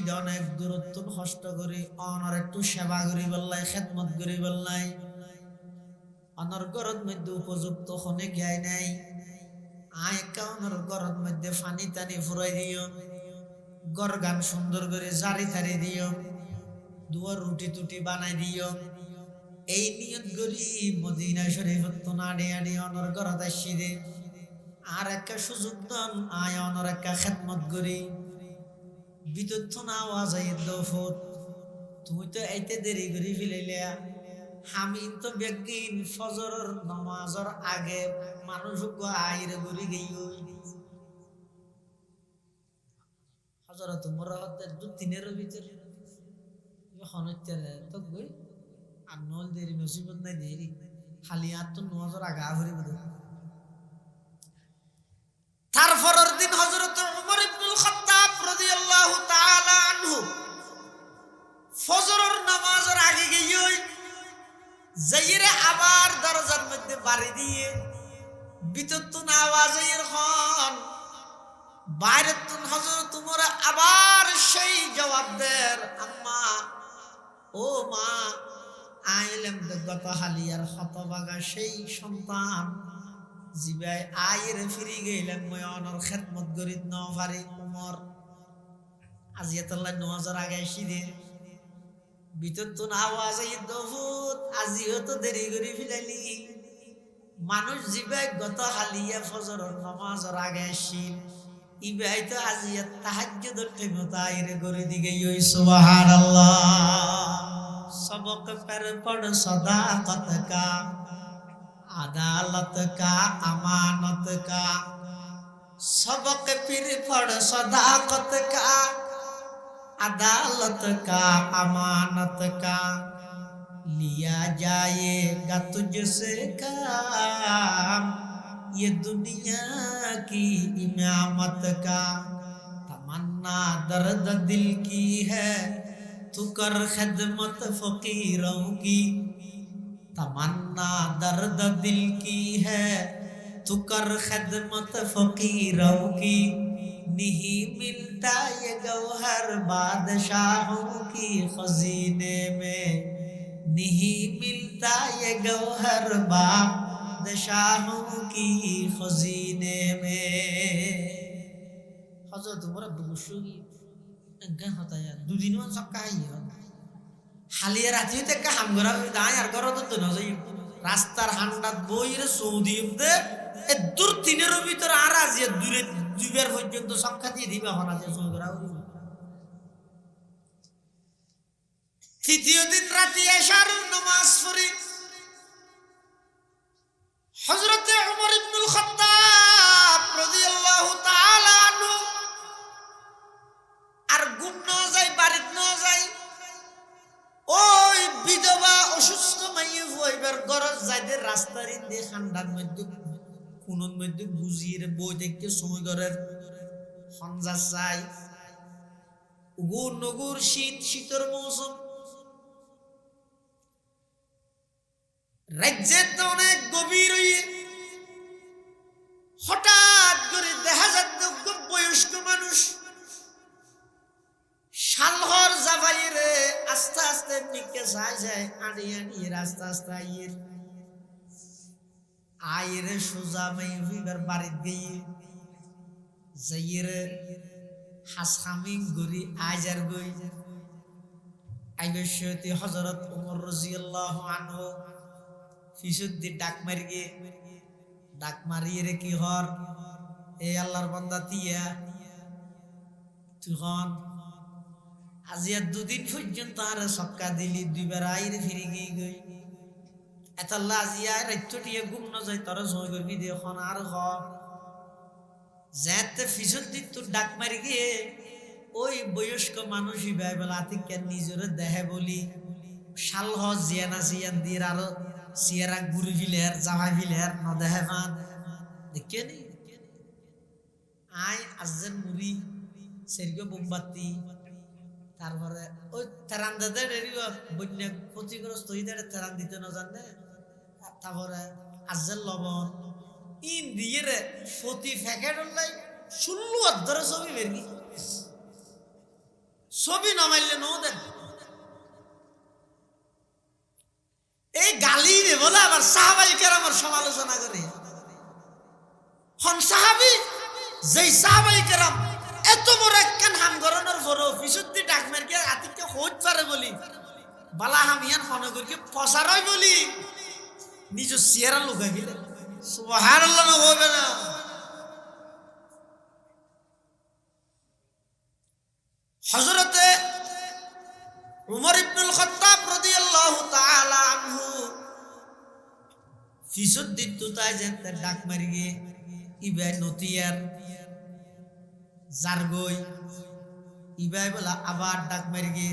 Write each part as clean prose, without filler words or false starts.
সিধা অনেক দূরত্ব কষ্ট করি অনর একটু সেবা করি বললাই খেদমত করি বললাই অনর গরত মধ্যে উপযুক্ত হনে গায় নাই আয় কাউনর গরত মধ্যে ফানি টানি ফুরাই দিও গর গান সুন্দর করে জারি থারি দিও দুয়ার রুটি টুটি বানাই দিও এই নিয়ত করি মদিনা শরীফত নাড়ি আড়ি অনর গরত আসি দে আর একটা সুযোগ দন আয় অনর একটা খেদমত করি বিদ্যুৎ না আওয়াজ দফত তুমি তো এইতে দেরি করে ফেলাইলা আমি তো বেগিন ফজরের নামাজের আগে মানুষ আইরে ঘুরি গই হজরত মোরাহতের দু তিনের ভিতরে হনত্যারে তো গই আর নল দেরি নসিবত নাই দেরি খালি আর তো নামাজের আগে ঘুরি বলে তারপরের দিন হযরত ওমর ইবনুল খাত্তাব রাদিয়াল্লাহু তাআলা আনহু ফজরের নামাজের আগে গিয়ে যাইরে আবার দরজার মধ্যে বাড়ি দিয়ে বিদ্যুৎ আওয়াজের খন বাইরে তুন হযরত ওমর আবার সেই জবাব দেন আম্মা ও মা আইলেম গত হালিয়ার হতবাগা সেই সন্তান জিবাই আয়ের ফিরি গেলাম মই অনর খেদমত করিত ন পারি উমর আজিয়াতাল্লাহ নওয়াজের আগে আসি দে বিদ্যুৎ আওয়াজ এই দফুত আজিও তো দেরি করে ফেলালি মানুষ জিবাই গত হালিয়া ফজরের নামাজের আগে আসি ইবাই তো আজিয়া তাহাজ্জুদের টাইমে আয়ের করে দিগে ওই সুবহানাল্লাহ सबक पर पढ़ सदाकत का अदालत का अमानत का सबक फिर पढ़ सदाकत का अदालत का अमानत का लिया जाएगा तुझसे काम ये दुनिया की इमामत का तमन्ना दर्द दिल की है तू कर खिदमत फकीरों की तमन्ना दर्द दिल की है तू कर खिदमत फकीरों की नहीं मिलता ये गौहर बादशाहों की खजीने में नहीं मिलता ये गौहर बादशाहों की खजीने में हजरत उमर बुशुगी দুদিন সকাই হালিয়া রাতি থেকে হাম করা দায় আর করো তো না যাই রাস্তার হান্ডাত বইরে সৌদি দূর তিনের ভিতর আর আজিয়া দূরে দুইবার পর্যন্ত সক্কা দিয়ে দিবে হন আছে সৌদি করা তৃতীয় দিন রাতে এশার নামাজ পড়ি হযরত ওমর ইবনুল খাত্তাব রাদিয়াল্লাহু তাআলা আনহু আর গুম ন যায় বাড়িত ন যায় ওই বিধবা অসুস্থ মাইয়ে হইবার গরজ যাইতে রাস্তার ইন্দে খান্ডার মধ্যে কোনর মধ্যে বুঝিয়ে বই দেখতে সময় করার হনজা চাই উগুর নগুর শীতের মৌসুম রাজ্যের তো অনেক গভীর হইয়ে হঠাৎ করে দেখা যাচ্ছে বয়স্ক মানুষ শালহর জাভাইরে আস্তে আস্তে নিকে যায় আনি আস্তে আস্তে আয়ের সোজা মাই হইবার বাড়িত গিয়ে যাইরে হাসখামিং গরি আজার গই আইবশতি হযরত ওমর রাদিয়াল্লাহু আনহু ফিসুদ্দি ডাক মারিয়ে কি হর এ আল্লাহর বান্দা তিয়া তুখন আজিয়া দুদিন পর্যন্ত আর সক্কা দিলি দুইবার আইরে ফিরে গিয়ে গই এতাল্লা আজিয়া রাইতটিয়ে গুম ন যায় তোর জয় করবি দে এখন আর হ যেতে ফিসল দিত তোর ডাক মারি গিয়ে ওই বয়স্ক মানুষই ভাই বলে আতিকে নিজের দেহে বলি শাল হ জিয়ানা জিয়ান দিয়ে আরো সিয়ারা গুরু ফিলের জামা ফিলের ন দেহে মান দেখে নি আই আজের মুড়ি সেরকে বোমবাতি তারপরে ওই তেরান দাদের বন্যা ক্ষতিগ্রস্ত হইদের তেরান দিতে না জানে তারপরে আজের লবণ ইন দিয়ে রে ফতি ফ্যাকেট লাই 16 অর্ধের ছবি বেরকি ছবি নমাইলে নো দেন এই গালি রে বলে আবার সাহাবাই কেরামের সমালোচনা করে হন সাহাবি যেই সাহাবাই কেরাম এত বড় একখান হাম গরনের পরও বিশুদ্ধি ডাক মারকে আতিকে হইত পারে বলি বালা হামিয়ান হনগরকে ফসারই বলি নিজ সিয়ারা লুকাই গেলে সুবহানাল্লাহ না হবে না হযরতে উমর ইবনুল খাত্তাব রাদিয়াল্লাহু তাআলা আনহু বিশুদ্ধি তুতায় যেতে ডাক মারিগে ইবাই নতিয়ার জারগই ইবাই বলা আবার ডাক মারিগে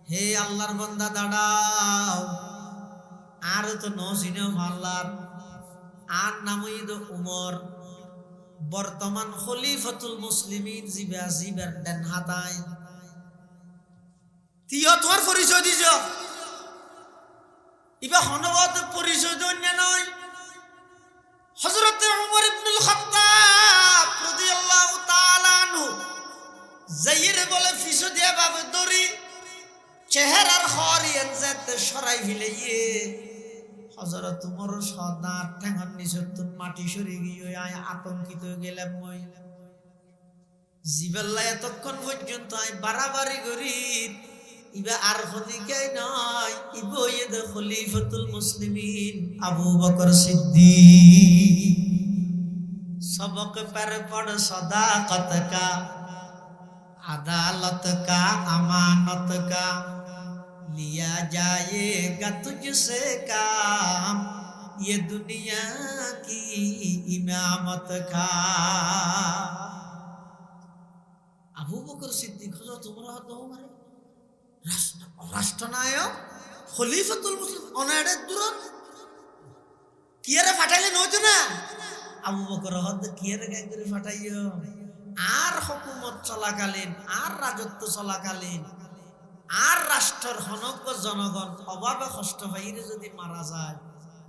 হে আল্লাহর বান্দা দাঁড়াও আর তো নসিনে মাল্লার আর নামই তো উমর বর্তমান খলিফাতুল মুসলিমিন জিবার দেন হাতায় তিয় তোমার পরিচয় দিছ ইবা হনবত পরিচয় দন্য নয় হযরত উমর ইবনুল খাত্তাব রাদিয়াল্লাহু তাআলা আনহু যাইরে বলে ফিসো দিয়া বাবে দড়ি চেহারার খরিয়ান যেতে সরাই ফিলাইয়ে হযরত উমর সদা ঠ্যাঙার নিচতন মাটি সরে গিয়ে আয় আতঙ্কিত গেলাম মই জিবাল্লাহ এতক্ষণ পর্যন্ত আয় বাড়াবাড়ি করি ইবা আর খদিকাই নয় ইবো ইদ খলিফাতুল মুসলিমিন আবু বকর সিদ্দিক सबक पर पढ़ सदाकत का अदालत का अमानत का लिया जाएगा तुझसे काम ये दुनिया की इमामत का আবু বকর সিদ্দিক হযরত উমর রাদিয়াল্লাহু রাষ্ট্রনায়ক খলিফাতুল মুসলিমিন অনাড়ে দূর কিয়ারে ফাটাইলে নইতো না আবু বকর হদ কিয়ারে গায় করে ফাটাইও আর হুকুমত চলাকালীন আর রাজত্ব চলাকালীন আর রাষ্ট্রের হনক জনগণ অভাবে কষ্ট পাইরে যদি মারা যায়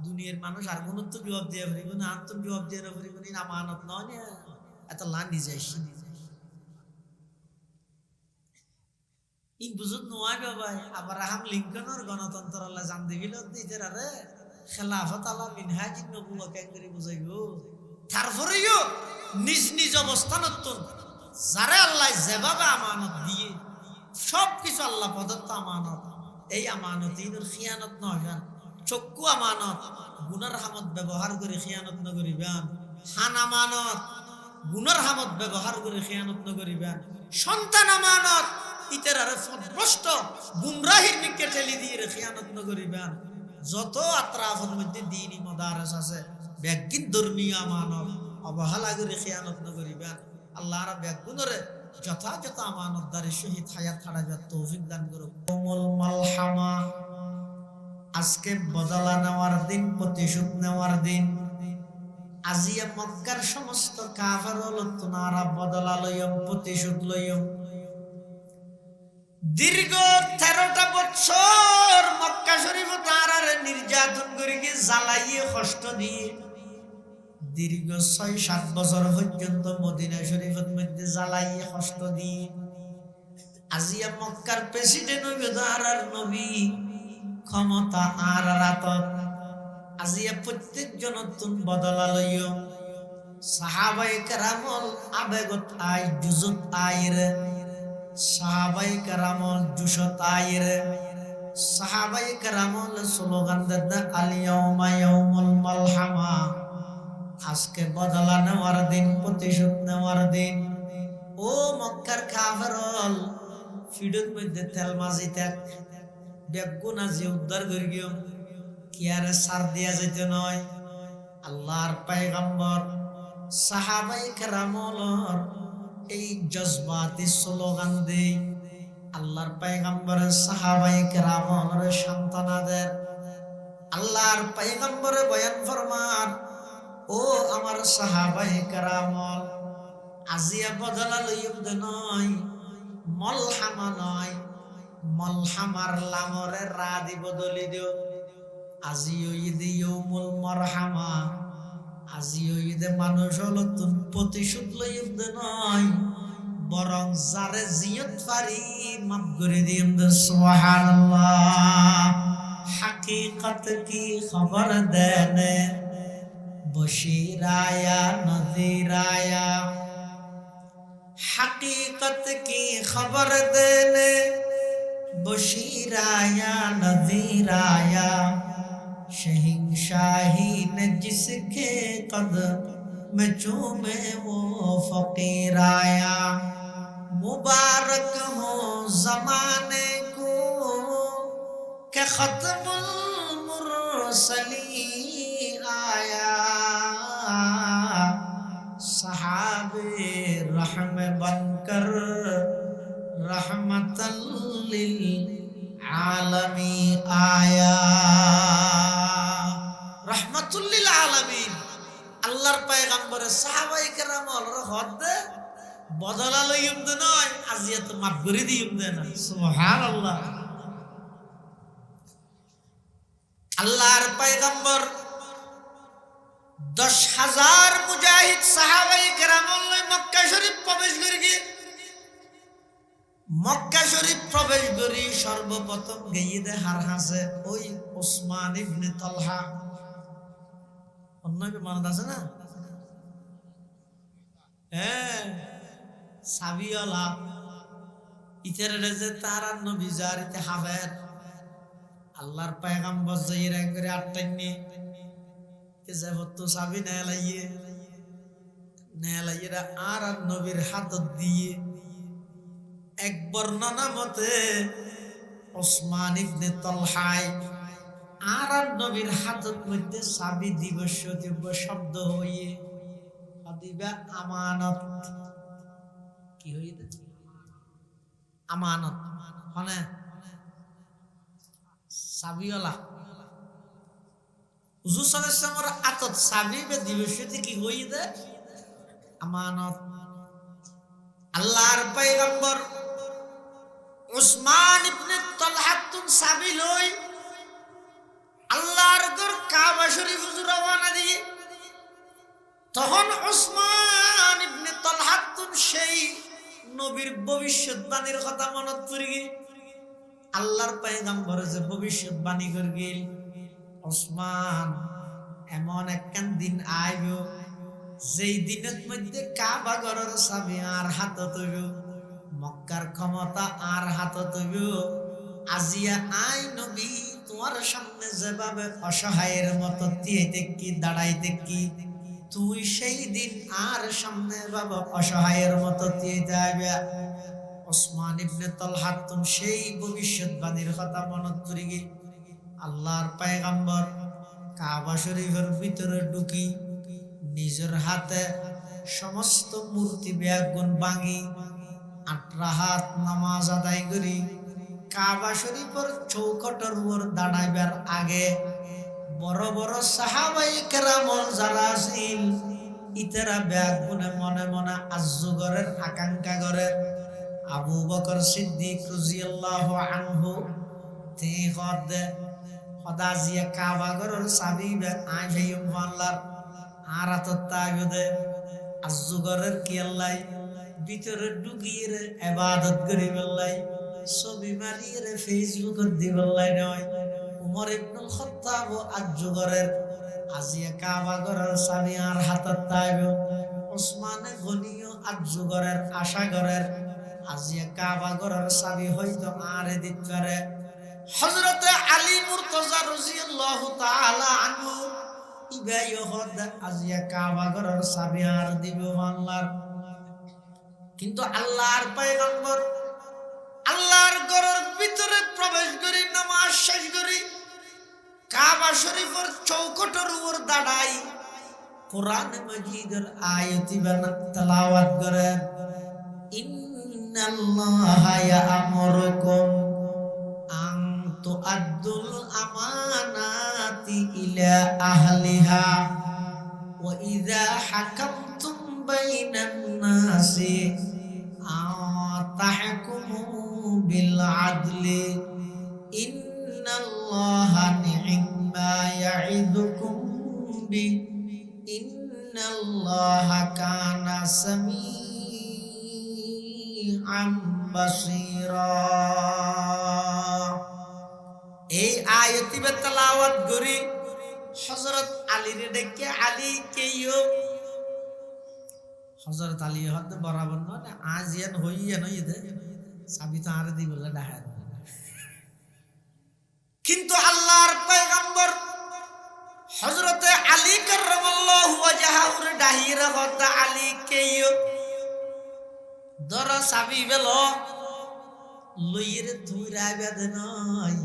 দুনিয়ার মানুষ আর কোন তো জবাব দিয়ে পারিব না আর তো জবাব দিয়ে পারিব না আমানত নয় না এত লানি যাইছি ই বুঝত নয় বাবা আব্রাহাম লিঙ্কনের গণতন্ত্র আল্লাহ জান দিবিল দিতে রে খেলাফত আল্লাহ মিনহাজিন নবুয়া কেঙ্গরি বুঝাইবো তারপরেও নিজ নিজ অবস্থানত যারা আল্লাহ যেভাবে আমানত দিয়ে সব কিছু আল্লাহ প্রদত্ত আমানত এই আমানত ইনুর খিয়ানত নয় চক্ষু আমানত গুনার হামত ব্যবহার করে খিয়ানত নগরিবেন হান আমানত গুনার হামত ব্যবহার করে খিয়ানত নগরিবেন সন্তান আমানত ইতারারে ফদভ্রষ্ট গুমরাহির নিকে ঠেলি দিয়ে খিয়ানত নগরিবেন যত আত্রাফের মধ্যে দ্বীনি মাদারিস আছে ব্যাগিন ধর্মীয় আমানত অবহেলা করে খিয়ানত নগরিবেন আল্লাহর ব্যাগুনরে যথাযথ আমানতদারি শহীদ হায়াত ছাড়াবার তৌফিক দান করুক ওমুল মালহামা আজকে বদলা নেওয়ার দিন প্রতিশোধ নেওয়ার দিন আজিয়া মক্কার সমস্ত কাফের লতুনারা বদলা লইম প্রতিশোধ লইম দীর্ঘ 13টা বছর মক্কা শরীফ তারারে নির্যাতন করে গিয়ে জ্বালাইয়ে কষ্ট দিয়ে দীর্ঘ 6-7 বছর পর্যন্ত মদিনা শরীফের মধ্যে জ্বালাইয়ে কষ্ট দিয়ে আজিয়া মক্কার প্রেসিডেন্ট আর নবী ক্ষমতা আর রাতত আজিয়া প্রত্যেকজন নতুন বদলা লইও সাহাবায়ে কেরামল আবেগত আই জুজত আইরে সাহাবায়ে কেরামল জুশত আইরে সাহাবায়ে কেরামল স্লোগান দেন আল ইয়াউমা ইয়াউমুল মালহামা আজকে বদলা নেওয়ার দিন প্রতিশোধ নেওয়ার দিন ও মক্কার কাফেরল ফিডুর মধ্যে তেল মাজি থাক বেগুনা যে উদ্ধার করি গিয়ে কি আর সার দিয়া যেতে নয় আল্লাহর পয়গম্বর সাহাবায়ে কেরামলর এই জজবাতি স্লোগান দেই আল্লাহর পয়গম্বর সাহাবায়ে কেরামলর সন্তানাদের আল্লাহর পয়গম্বরে বয়ান ফরমান ও আমার সাহাবায়ে কেরামল আজিয়া বদলা লইম দে নয় মলহামা নয় মলহামার লামরে রাদি বদলি দিও আজিও ঈদে ইয়াউমুল মারহামা আজিও ঈদে মানুষ হলতুন প্রতিশোধ লইম দে নয় বরং যারে জিয়ত পারি মাফ করে দিম। সুবহানাল্লাহ। হাকিকত কি খবর দেনে বশিরায়া নজিরায়া, हकीकत की खबर देने बशीराया नजीराया, शहंशाही ने जिसके कदम में चूमे वो फकीराया। मुबारक हो जमाने को के खत्मुल मुरसलीन आया, सहाबे रहम बनकर रहमतल लिल आलमीन आया। रहमतुल लिल आलमीन আল্লাহর পয়গম্বরের সাহাবায়ে কেরামর হদ বদলা লইম দে নয়, আজিয়াত মাফ করে দিম দে না। সুবহানাল্লাহ। আল্লাহর পয়গম্বর 10,000 মুজাহিদ সাহাবায়ে কেরামল মক্কা শরীফ প্রবেশ করি গিয়ে, মক্কা শরীফ প্রবেশ করি সর্বপ্রথম গিয়ে দে হার হাসে ওই ওসমান ইবনে তালহা। অন্যকে মনে আছে না? হ্যাঁ, সাবিওয়ালা ইতারে যে তারা নবী জারিতে হাফেজ আল্লাহর পয়গম্বর যাইরা করে আটটাইনি যাবত সাবি নেলাইয়ে আর নবীর হাত দিয়ে এক বর্ণনা মতে ওসমান ইবনে তালহায় আর নবীর হাতত মধ্যে সাবি দিবস দিব্য শব্দ হইয়ে দিবা আমানত। কি হইয়ে আমানত মানে সাবিওয়ালা হুজুর সাল্লাল্লাহু আলাইহি ওয়াসাল্লামের আতত সাবি বে দিবসতে কি হই দে আমানত। আল্লাহর পয়গম্বর উসমান ইবনে তালহা তুন সাবি লই আল্লাহর ঘর কাবা শরীফ রওনা দিয়ে, তখন উসমান ইবনে তালহা তুন সেই নবীর ভবিষ্যৎবাণীর কথা মনত পড়ি গি। আল্লাহর পয়গম্বর যে ভবিষ্যৎবাণী করে গেল ওসমান এমন একখান দিন আইব যেই দিনের মধ্যে কাবা ঘরের চাবি আর হাতত হইব, মক্কার ক্ষমতা আর হাতত হইব। আজিয়া আই নবী তোমার সামনে যেভাবে অসহায়ের মতো তিয়েতে কি দাঁড়াইতে কি, তুই সেই দিন আর সামনে বাবা অসহায়ের মতো তিয়েতে আইবা। ওসমান ইবনে তালহা তুন সেই ভবিষ্যৎবাণীর কথা মনত করি গে আল্লাহর পয়গম্বর কাবা শরীফের ভিতরে ঢুকি নিজের হাতে সমস্ত মূর্তি ব্যাগুন ভাঙি 8 রাকাত নামাজ আদায় করি কাবা শরীফের চৌখটের উপর দাঁড়াইবার আগে বড় বড় সাহাবায়ে কেরাম যারা ছিল ইতারা ব্যাগুনে মনে মনে আযুগরের আকাঙ্ক্ষা করে। আবু বকর সিদ্দিক রাদিয়াল্লাহু আনহু তে হদে হদাজিয়া কাবা ঘরের চাবি বে আইফাইম আল্লাহর আরাতত তাগদে আযুগরের কি আল্লাহ ভিতরে ঢুকিয়ে ইবাদত করি বললাই ছবি মারিয়ে ফেসবুকত দি বললাই নয়। উমর ইবনুল খাত্তাব আযুগরের আজিয়া কাবা ঘরের চাবি আর হাতত তাইব, ওসমানে গনিও আযুগরের আশা ঘরের আজিয়া কাবা ঘরের চাবি হয়তো আরে দিত করে। হযরত আলী মুর্তজা রাদিয়াল্লাহু তাআলা আনহু ইবাই হদ আজিয়া কাবা ঘরের চাবি আর দিব আল্লাহর। কিন্তু আল্লাহর পয়গম্বর আল্লাহর ঘরের ভিতরে প্রবেশ করি নামাজ শেষ করি কাবা শরীফের চৌখটের উপর দাঁড়াই কোরআন মাজিদের আয়াত তেলাওয়াত করেন। ইন্নাল্লাহা ইয়া'মুরুকুম আন তু'আদ্দুল আমানাতি ইলা আহলিহা ওয়া ইযা হাকামতুম বাইনান নাসি তাহকুমু বিল আদলি ইন্নাল্লাহা নি'মা ইয়া'iদুকুম বি ইন্নাল্লাহা কানা সামিআন সামিআম বাসীরা। এই আয়াতিবে তেলাওয়াত করি হযরত আলীর ডেকে আলী কেইও হযরত আলী হদ বরাবর না আজিয়ান হইয়া নইতে সাবি তো আর দি বলে ডাহার। কিন্তু আল্লাহর পয়গম্বর হযরত আলী কাররামাল্লাহু ওয়াজহাহু ডাহিরা হদ আলী কেইও দর সাবি বেলো লইরে ধুইরা বেদ নয়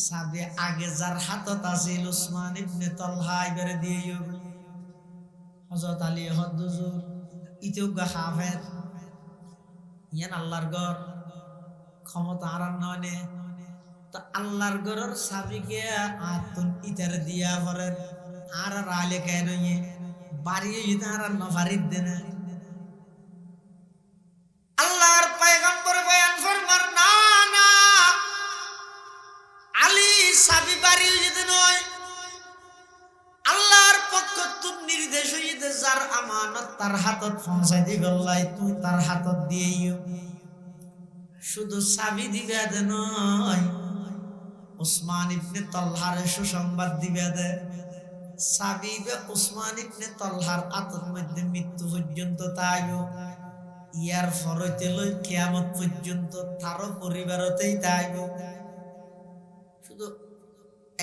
সাবে আগে যার হাতত আছিল উসমান ইবনে তালহা ইবারে দিয়েও হযরত আলী হদ্দুজুর ইতেও গা হাফের ইয়ান আল্লাহর ঘর ক্ষমতা আর ননে তো আল্লাহর ঘরের সাবিকে আতুন ইতার দিয়া পরে আর আলে কেন ইয়ে বাড়িয়ে ইতার নফারিদ দেনা আল্লাহর পয়গম্বর বয়ান ফরমান না না আলী সাবি বাড়ি যদি নয় আল্লাহর পক্ষ তুম নির্দেশ হইতে যার আমানত তার হাতত পৌঁছাই দিবেলাই তুই তার হাতত দিয়েইও শুধু সাবি দিবে দে নয় উসমান ইবনে তালহার সুসংবাদ দিবে দে সাবিবে উসমান ইবনে তালহার আতত মধ্যে মৃত্যু পর্যন্ত তাইও ইয়ার ফরতে লই কিয়ামত পর্যন্ত তার পরিবারতেই তাইও শুধু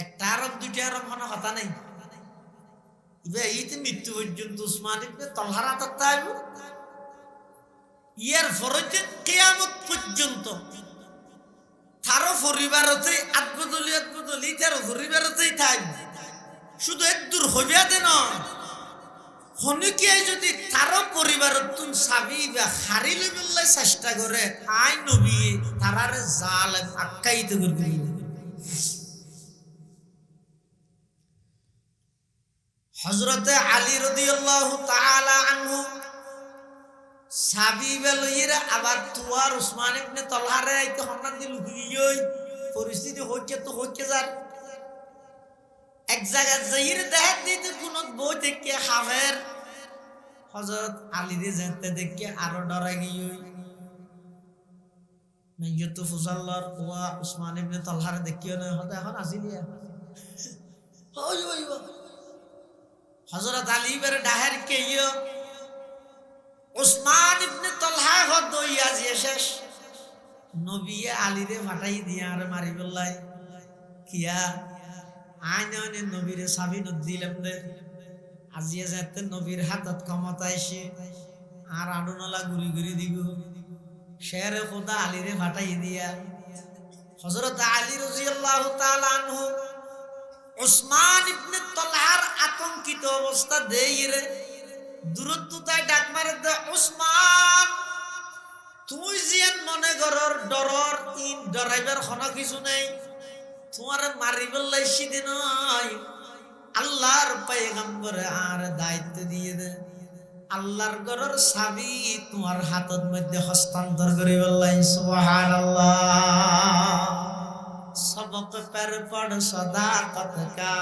একটা আরব দুইটা আরব মনে কথা নাই ইবে এইতে মৃত্যু পর্যন্ত উসমান ইবনে তালহার আতত তাইও ইয়ার ফরতে কিয়ামত পর্যন্ত তার পরিবারতেই আত্মদলি তার পরিবারতেই তাইও শুধু এক দূর হইবা দেন হনুকে যদি তার পরিবার তুম সাবি বা হারি লইবার চেষ্টা করে আই নবী তারার জালেম আখ্যায়িত করবি। হযরতে আলী রাদিয়াল্লাহু তাআলা আনহু সাবি লইরা আবার তুয়ার উসমান ইবনে তালহারে আইতে হন্নান দিল হইই পরিস্থিতি হচ্ছে তো হচ্ছে যার এক জায়গা যাইর দেখাত দিতে কোন বউ দেখে হাফের হযরত আলী রে যেতে দেখে আরো ডরা গিয়ে মেয়ত ফুজাল্লার ওয়া উসমান ইবনে তালহার দেখিও না হতে এখন আসিলিয়া ওই ওই হযরত আলী বের ডাহের কেইও উসমান ইবনে তালহা হদ হইয়া যে শেষ নবী আলী রে ফাটাই দিয়া আর মারি বললাই কিয়া আইনে নবীর সাবি দিলাম দে আজিয়া যাতে নবীর হাতত ক্ষমতা এসে আর আডুনলা ঘুরি ঘুরি দিব শেরে খোদা আলীরে ফাটাই দিয়া হযরত আলী রাদিয়াল্লাহু তাআলা আনহু উসমান ইবনে তালহার আতঙ্কিত অবস্থা দেইরে দূরত্বতায় ডাক মারে দে উসমান তুই জিয়ান মনে করর ডরর ইন ডরাইবার কোনো কিছু নেই তোমার মারিবল্লাই সিদে নয় আল্লাহর পয়গম্বর আর দায়িত্ব দিয়ে দে আল্লাহর ঘরের চাবি তোমার হাতত মধ্যে হস্তান্তর করে বললাই সুবহানাল্লাহ सबक पर पढ़ सदाकत का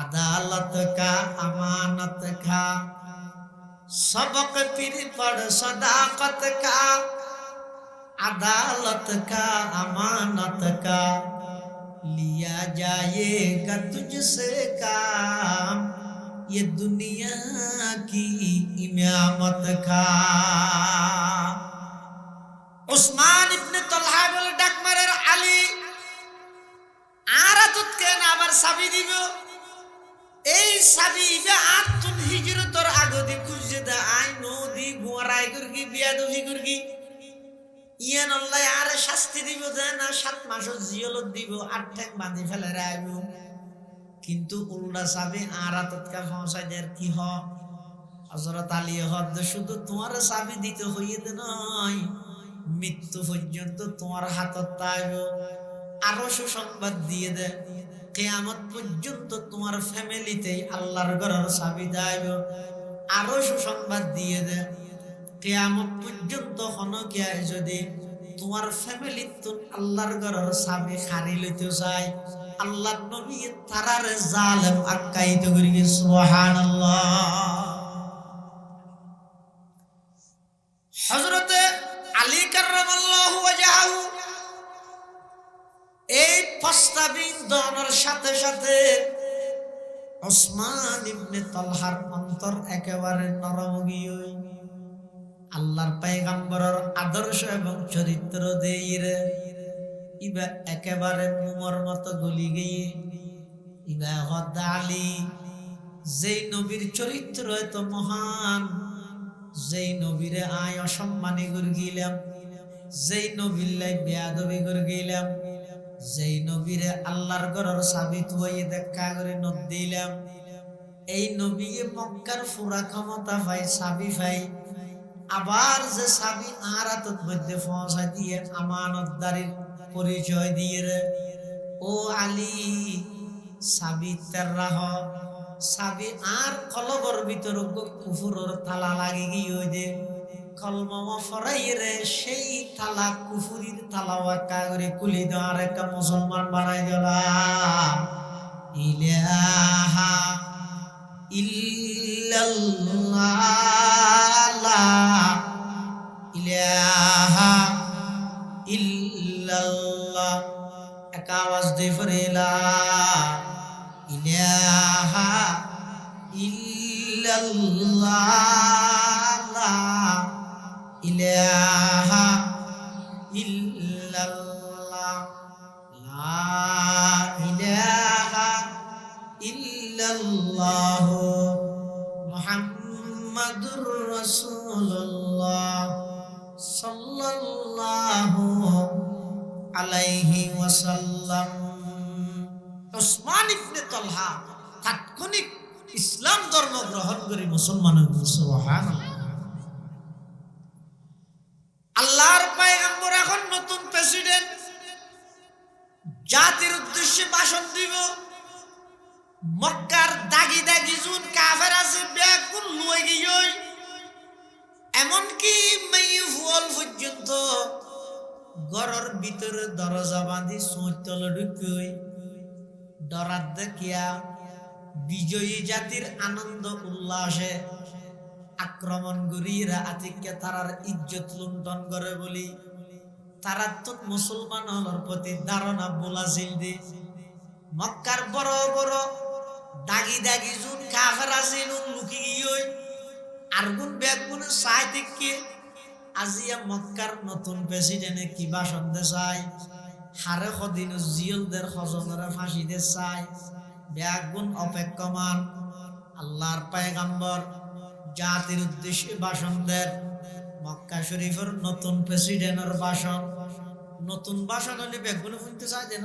अदालत का अमानत का सबक फिर पढ़ सदाकत का अदालत का अमानत का लिया जाएगा तुझसे काम ये दुनिया की इमामत का उस्मान इब्ने तलहा बोले डाक मारे आली आरा तुत के ना आबार साबी দিব এই সাবি ইবে আতুন হিজরতর আগদি খুঁজে দা আই নদী গোরাই করগি বিয়াদবি করগি ইয়ান আল্লাহ আরে শাস্তি দিব দে না 7 মাস জিয়লত দিব 8 ঠ্যাং বাঁধি ফেলে রাইব কিন্তু উল্টা সাবি আরা তৎকা পৌঁছাই দের কি হ হযরত আলী হদ শুধু তোমার সাবি দিতে হইয়ে দে নয় মৃত্যু পর্যন্ত তোমার হাতত তাইব আরো সুসংবাদ দিয়ে দে কিয়ামত পর্যন্ত তোমার ফ্যামিলিতে আল্লাহর ঘরের চাবি দাইব আরো সুসংবাদ দিয়ে দে কিয়ামত পর্যন্ত হনকিয়া যদি তোমার ফ্যামিলি তো আল্লাহর ঘরের চাবি খারি লইতে চাই আল্লাহর নবী তারারে জালেম আখ্যায়িত করি সুবহানাল্লাহ হযরতে ওয়াজাহু, এই প্রস্তাবিত দনের সাথে সাথে ওসমান ইবনে তালহার অন্তর একেবারে নরম গিয়ে আল্লাহর পয়গম্বরের আদর্শ এবং চরিত্র দেইরে ইবা একেবারে মুমর মতো গলি গিয়ে ইবা হদ্দা আলী, যেই নবীর চরিত্র এত মহান, যেই নবীরে আয় অসম্মানী করে গেলাম, যেই নবীর লাই বেয়াদবি করে গেলাম, যেই নবীরে আল্লাহর ঘরের সাবিত হয়ে দেখা করে নদ দিলাম, এই নবীকে মক্কার পুরা ক্ষমতা পাই সাবি পাই, আবার যে সাবি আর হাতের মধ্যে পৌঁছা দিয়ে আমানতদারির পরিচয় দিয়ে রে, ও আলী সাবি তেররাহ, সাবি আর কলবর ভিতর কুফুরের তালা লাগি গিয়ে দে কলমা ফরাই রে, সেই তালা কুফুরির তালাও একা করে কুলি দেওয়ার একটা মুসলমান বানাই দিলাম। ইলাহা ইল্লাল্লাহ লা ইলাহা ইল্লাল্লাহ, এক আওয়াজ দিয়ে পড়ে লা ইলাহা ইল্লাল্লাহ লা ইলাহা ইল্লাল্লাহ লা ইলাহা ইল্লাল্লাহ মুহাম্মাদুর রাসূলুল্লাহ সাল্লাল্লাহু আলাইহি ওয়াসাল্লাম। ওসমান ইবনে তালহা তাৎক্ষণিক ইসলাম ধর্ম গ্রহণ করে মুসলমান হয়েছে। সুবহানাল্লাহ। আল্লাহর পয়গম্বর এখন নতুন প্রেসিডেন্ট, জাতির উদ্দেশ্যে ভাষণ দিব। মক্কার দাগি দাগি জুন কাফের আছে ব্যাকুল লয়ে গিয়ে, এমনকি মেয়ে ফুল পর্যন্ত ঘরের ভিতরে দরজা বাঁধি সোঁতল ঢুকই ডরাত দেখিয়া বিজয়ী জাতির আনন্দ উল্লাসে আক্রমণ করিয়া আতিককে তারার ইজ্জত লুণ্ঠন করে বলি তারা তো মুসলমান হলোর প্রতি ধারণা বোলাছিল দে। মক্কার বড় বড় দাগি দাগি জুন কাফের আছে লুকি গিয়ে আর গুণ ব্যাগুণ চাই দেখে আজিয়া মক্কার নতুন প্রেসিডেন্টে কি ভাষণ দে চাই, হারে সদিন জিয়লদের সজনেরা ফাঁসি দে চাই, ব্যাগুণ অপেক্ষমান। আল্লাহর পয়গম্বর জাতির উদ্দেশ্যে ভাষণ দেন। মক্কা শরীফের নতুন প্রেসিডেন্টের ভাষণ, নতুন ভাষণ হলে ব্যাগুণ শুনতে চাই দেন।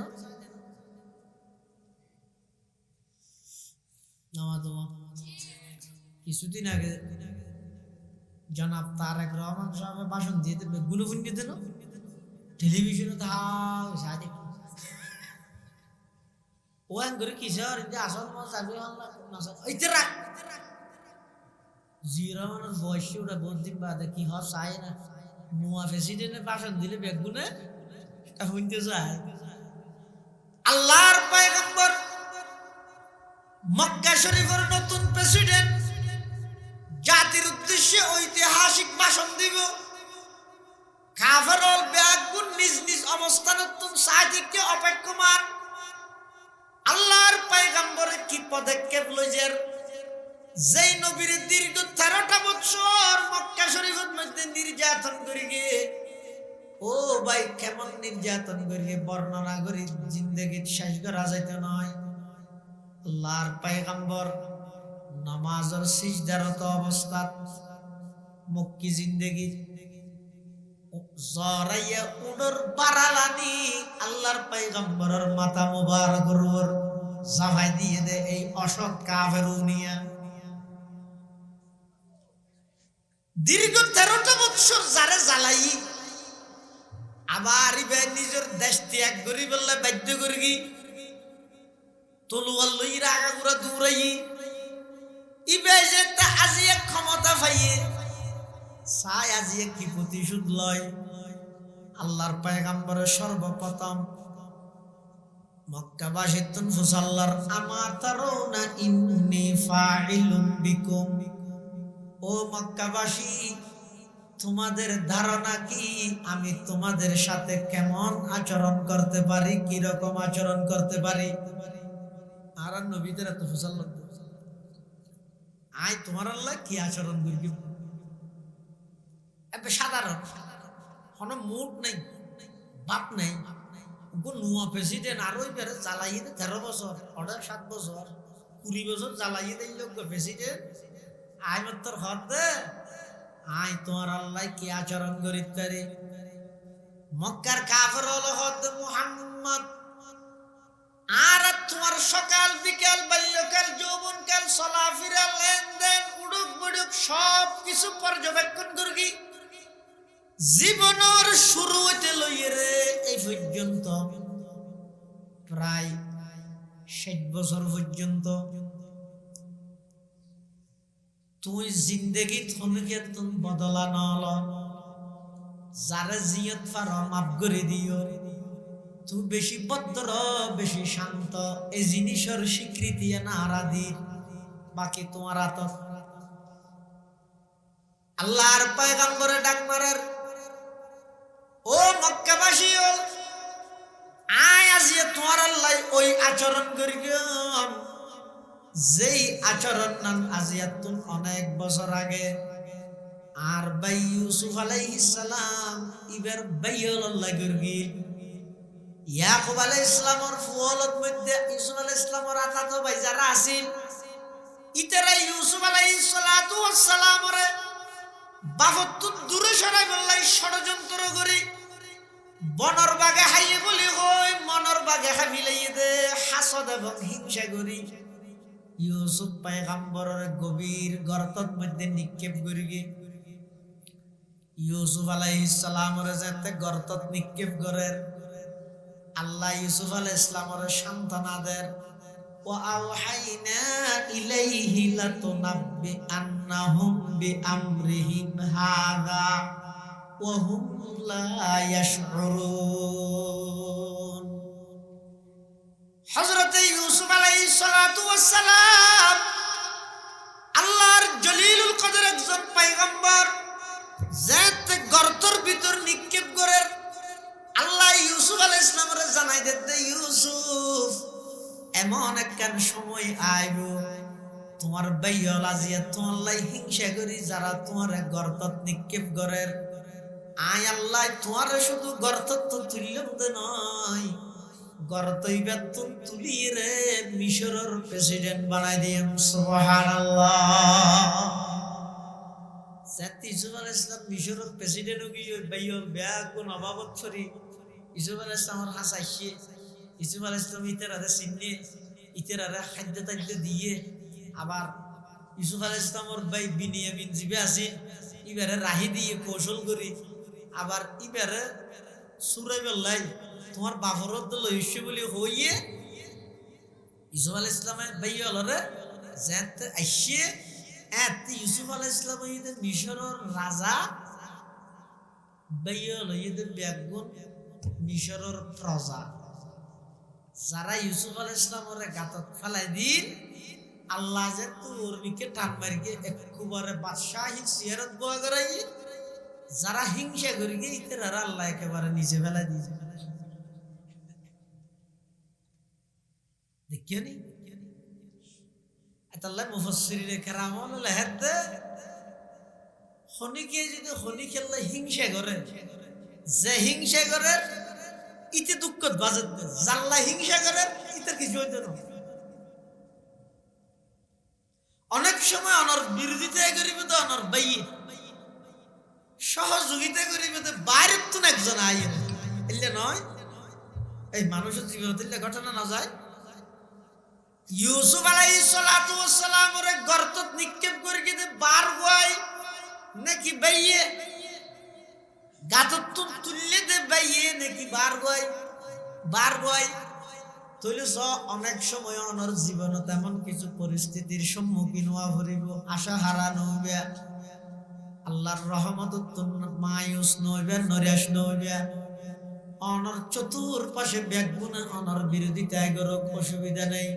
কিছুদিন আগে জনাব তারেক রহমান সাহেব ভাষণ দিয়ে দেবে গুলো ফুন দিয়ে দিল টেলিভিশনে, ও করে কিসের আসল জিয়া রহমানের বয়সে ওটা বহুদিন বাদে কি হওয়া চায় না, নোয়া প্রেসিডেন্টের ভাষণ দিলে বেগুনে শুনতে চায়। আল্লাহর পয়গম্বর মক্কা শরীফের নতুন প্রেসিডেন্ট জাতির উদ্দেশ্যে ঐতিহাসিক ভাষণ দিব। কাফেরল ব্যাগুন নিজ নিজ অবস্থানে তুমি সাহিত্যকে অপেক্ষমান। আল্লাহর পয়গম্বরের কি পদক্ষেপ লইছেন, যেই নবীর দীর্ঘ 13টা বছর মক্কা শরীফের মধ্যে নির্যাতন করি গে, ও ভাই কেমন নির্যাতন করি বর্ণনা করি জিন্দগি শেষ করা যাইতে নয়। আল্লাহর পয়গম্বর নামাজের সিজদারত অবস্থাত মক্কি জিন্দগি জরাইয়া উডর পারালানি আল্লাহর পয়গম্বরের মাথা মুবারকের উপর জামাই দিয়ে দে এই অসৎ কাফেরুনিয়া। দীর্ঘ 13টা বছর যারে জ্বালাই আবার ইবে নিজের দেশ ত্যাগ করি বললে বাধ্য করি তলুয়ার লইরা আগাগুড়া দৌড়াই ইবে যে আজি এক ক্ষমতা পাইয়ে চাই আজি এক কি প্রতিশোধ লয়। আল্লাহর পয়গম্বরের সর্বপ্রথম মক্কাবাসীর তুন ফুসাল্লার আমা তারাউনা ইন্নী ফাইলুম বিকুম, ও মক্কাবাসী তোমাদের ধারণা কি আমি তোমাদের সাথে কেমন আচরণ করতে পারি, কি রকম আচরণ করতে পারি? আর নবীদের এত ফসল আয় তোমার আল্লাহ কি আচরণ করি, এত সাধারণ, কোনো মুড নেই, বাপ নেই। নুয়া প্রেসিডেন্ট আর ওই বেড়ে জ্বালাইয়ে 13 বছর, অর্ডার 7 বছর, 20 বছর জ্বালাইয়ে দিল প্রেসিডেন্ট। আয় মাত্র হর দে, আয় তোমার আল্লাহ কি আচরণ করিতে পারে? মক্কার কাফের হলো হদ মুহাম্মদ। আর তোমার সকাল বিকাল বাল্যকাল যৌবনকাল চলাফেরা লেনদেন উড়ুক বুড়ুক সব কিছু পর্যবেক্ষণ করি। জীবনের শুরু হইতে লইয়ে রে এই পর্যন্ত প্রায় 60 বছর পর্যন্ত তুই জিন্দেগি থনকে তুম বদলা নল, যারা জিয়ত পার মাফ করে দিও। তুই বেশি ভদ্র বেশি শান্ত এই জিনিসের স্বীকৃতি নারা দিন, বাকি তোমার আত আল্লাহর পয়গম্বরে ডাক মারার। ও মক্কাবাসী, আয় আজিয়ে তোমার আল্লাহ ওই আচরণ করি যেই আচরণ নাম আজিয়া তুমি অনেক বছর আগে। আর ভাই ইউসুফ আলাইহিস সালাম ইবার বাইয়ল আল্লাহ গর্গি ইয়াকুব আলাইহিস সালামের ফুয়লত মধ্যে ইউসুফ আলাইহিস সালামের আতাতো ভাই যারা আছেন, ইতারা ইউসুফ আলাইহিস সালাতু ওয়াস সালামরে বাহত্তর দূরে সরাই বললাই ষড়যন্ত্র করি বনর বাগে হাইয়ে বলি হই মনর বাগে হামিলাইয়ে দে হাসদ এবং হিংসা করি ইউসুফ পয়গম্বরের গভীর গর্তর মধ্যে নিক্ষেপ করি গে। ইউসুফ আলাইহিস সালামের যাতে গর্তত নিক্ষেপ করেন, আল্লাহ ইউসুফ আলাইহিস সালামের সান্ত্বনা দেন। ওয়া আওহাইনা ইলাইহি লাতুনাব্বি আন্নাহুম বিআমরিহিম হাযা ওয়া হুম লা ইয়াশউরুন। হযরত ইউসুফ আলাইহিস সালাতু ওয়াস সালাম আল্লাহর জলিলুল কদর একজন পয়গম্বর, যাতে গর্তের ভিতর নিক্ষেপ করে আল্লাহ ইউসুফ আলাইহিস সালামের জানাই দিতে, ইউসুফ এমন একখান সময় আইব তোমার বাইয়ল আজিয়া তোমার হিংসা করি যারা তোমার গর্তত নিক্ষেপ করে। আয় আল্লাহ তোমার শুধু গর্তত তো তুললাম তো নয়, গর্তই বেতন তুলিয়ে রে মিশরের প্রেসিডেন্ট বানাই দিম। সুবহানাল্লাহ। ইউসুফ আলাইহিস সালাম মিশরের প্রেসিডেন্ট হই বাইয়ল ব্যাগুন অভাবত ছড়ি ইউসুফ আলাইহিস সালামের হাসাইছে। ইউসুফ আলাইহিস সালাম ইতারারে চিনে ইতারারে খাদ্য তাদ্য দিয়ে, আবার ইউসুফ আলাইহিস সালামের ভাই বিনিয়ামিন জিবে আছে ইবারে রাহি দিয়ে কৌশল করি, আবার ইবারে সুরাই বেল্লাই তোমার বাফরত লইছে বলি হইয়ে ইউসুফ আলাইহিস সালামের ভাই হলরে যাতে আইছে এত ইউসুফ আলাইহিস সালাম ইদে মিশরের রাজা ভাই হলো ইদে ব্যাগুন মিশরের প্রজা, যারা ইউসুফ আলাইহিস সালামের গাতত ফেলাই দিন আল্লাহ যে তোর নিকে টান মারিকে একবারে বাদশাহী সিয়ারত বয়া করাই, যারা হিংসা করি গে ইতারা আল্লাহ একেবারে নিচে ফেলাই দিয়েছে। দেখিও নি আল্লাহ মুফাসসিরিনে কেরাম লেখে খনিকে যদি খনিকে আল্লাহ হিংসা করে, যে হিংসা করে ইতে দুঃখত বাজত জাল্লা হিংসা করে ইতার কিছু হইতো না। অনেক সময় অনর বিরোধিতা করিবে তো অনর বাইয়ে সহযোগিতা করিবে তো বাইরের তো একজন আইয়ে এলে নয়। এই মানুষের জীবনে ঘটনা না যায়। ইউসুফ আলাইহিস সালাতু ওয়াস সালামের গর্তত নিক্ষেপ করে গিয়ে বার গোয় নাকি বাইয়ে গাতত তুললে দে বাইয়ে নাকি বার গোয় তৈলে অনেক সময় অনর জীবনে তেমন কিছু পরিস্থিতির সম্মুখীন হওয়া ভরিব, আশা হারানো হইবে, আল্লাহর রহমত মায়ুস নইবে, নৈরাশ নইবে, অনর চতুর্পাশে ব্যাগগুনা অনর বিরোধিতায় গরক অসুবিধা নেই।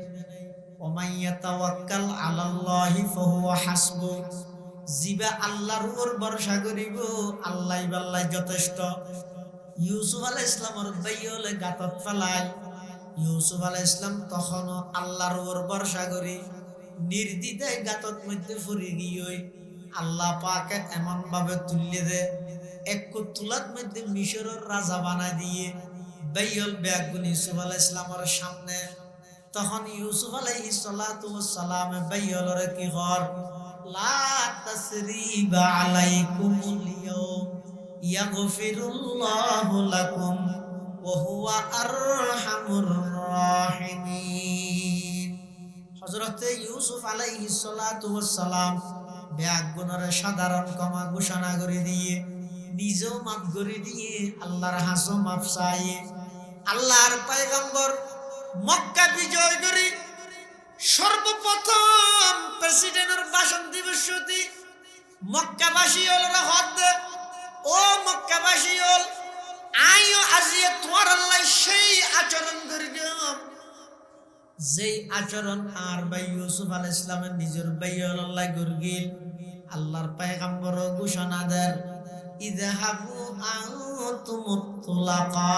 ওমাইয়া তাওয়াক্কাল আলাল্লাহি ফাহুয়া হাসবু, জিবা আল্লাহর উপর ভরসা করিব, আল্লাহ বাল্লাই যথেষ্ট। ইউসুফ আলাইহিস ইসলামের বাইয়লে গাতত ফেলায়, ইউসুফ আলাইহিস ইসলাম তখনও আল্লাহর উপর ভরসা করি নির্দ্বিধায় গাতত মধ্যে ফুরি গিয়ে আল্লাহ পাকে এমন ভাবে তুললে দে, এক তুলাত মধ্যে মিশরের রাজা বানাই দিয়ে বাইয়ল ব্যাগুন ইউসুফ আলাইহিস ইসলামের সামনে। তখন ইউসুফ আলাইহিস সালাতু ওয়াস সালাম বাইয়লরে কি কর, লা তাসরিবা আলাইকুমুল ইয়াউম ইয়াগফিরুল্লাহু লাকুম ওয়া হুয়া আরহামুর রাহিমিন। হযরত ইউসুফ আলাইহিস সালাতু ওয়াস সালাম ব্যাগুনরে সাধারণ ক্ষমা ঘোষণা করে দিয়ে নিজেও মাফ করে দিয়ে আল্লাহর হাসো মাফ চাই। আল্লাহর পয়গম্বর মক্কা বিজয় করে সর্বপ্রথম প্রেসিডেন্টের ভাষণ দিবস হতে মক্কাবাসী হল হদ, ও মক্কাবাসী হল আইও আজিয়ে তোমার আল্লাহ সেই আচরণ করিল যেই আচরণ আর ভাই ইউসুফ আলাইহিস সালামের নিজের ভাই আল্লাহ গরগিল। আল্লাহর পয়গম্বর ঘোষণা দেন, ইযহাবু আনতুমুত তুলাকা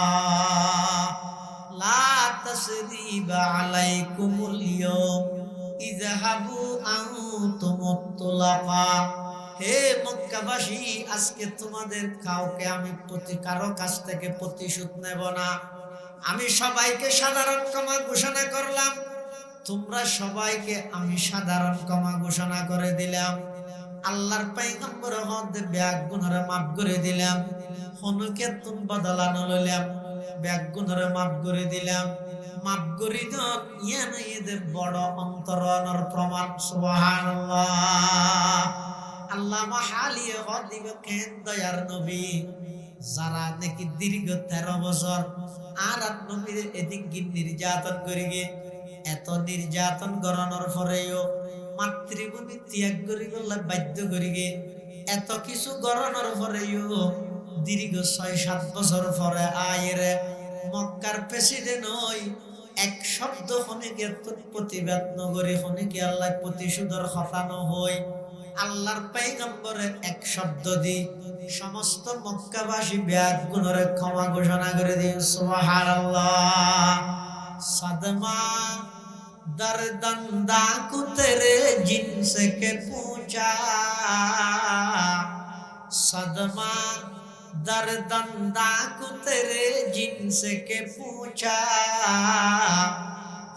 লা তাসরিবা আলাইকুমুল ইয়াউম ইযহাবু আনতুমুত তুলাকা। হে মক্কাবাসী, আজকে তোমাদের কাউকে আমি কারো কাছ থেকে প্রতিশোধ নেব না। আমি সবাইকে সাধারণ ক্ষমা ঘোষণা করলাম, তোমরা সবাইকে আমি সাধারণ ক্ষমা ঘোষণা করে দিলাম। আল্লাহর পয়গম্বর হদে ব্যাগ গুনারে মাফ করে দিলাম, হনুকে তুম বদলানো লইলাম, ব্যাগ গুনারে মাফ করে দিলাম। মাফ করে দিন ইয়ানে এদে বড় অন্তরণর প্রমাণ। সুবহানাল্লাহ। আল্লাহ মাহালিয়ে হদিবে কেন দয়ার নবী যারা নাকি দীর্ঘ 13 বছর আর নবীর এদিক নির্যাতন করিগে, এত নির্যাতন করানোর পরেও মাতৃভূমি ত্যাগ করিল বাধ্য করিগে, এত কিছু করানোর পরেও দীর্ঘ 6-7 বছর পরে আয়েরে মক্কার প্রেসিডেন্ট হই এক শব্দ হনিকে প্রতিবাদ নগরী হনিকে আল্লাহ প্রতিশোধের হতানো হই। আল্লাহর পয়গম্বরে এক শব্দ দি সমস্ত মক্কাবাসী ব্যাগ গুণরে ক্ষমা ঘোষণা করে দিন। সুবহানাল্লাহ। সদমা दर्दंदा को तेरे जिनसे के पूछा, सदमा दर्दंदा को तेरे जिनसे के पूछा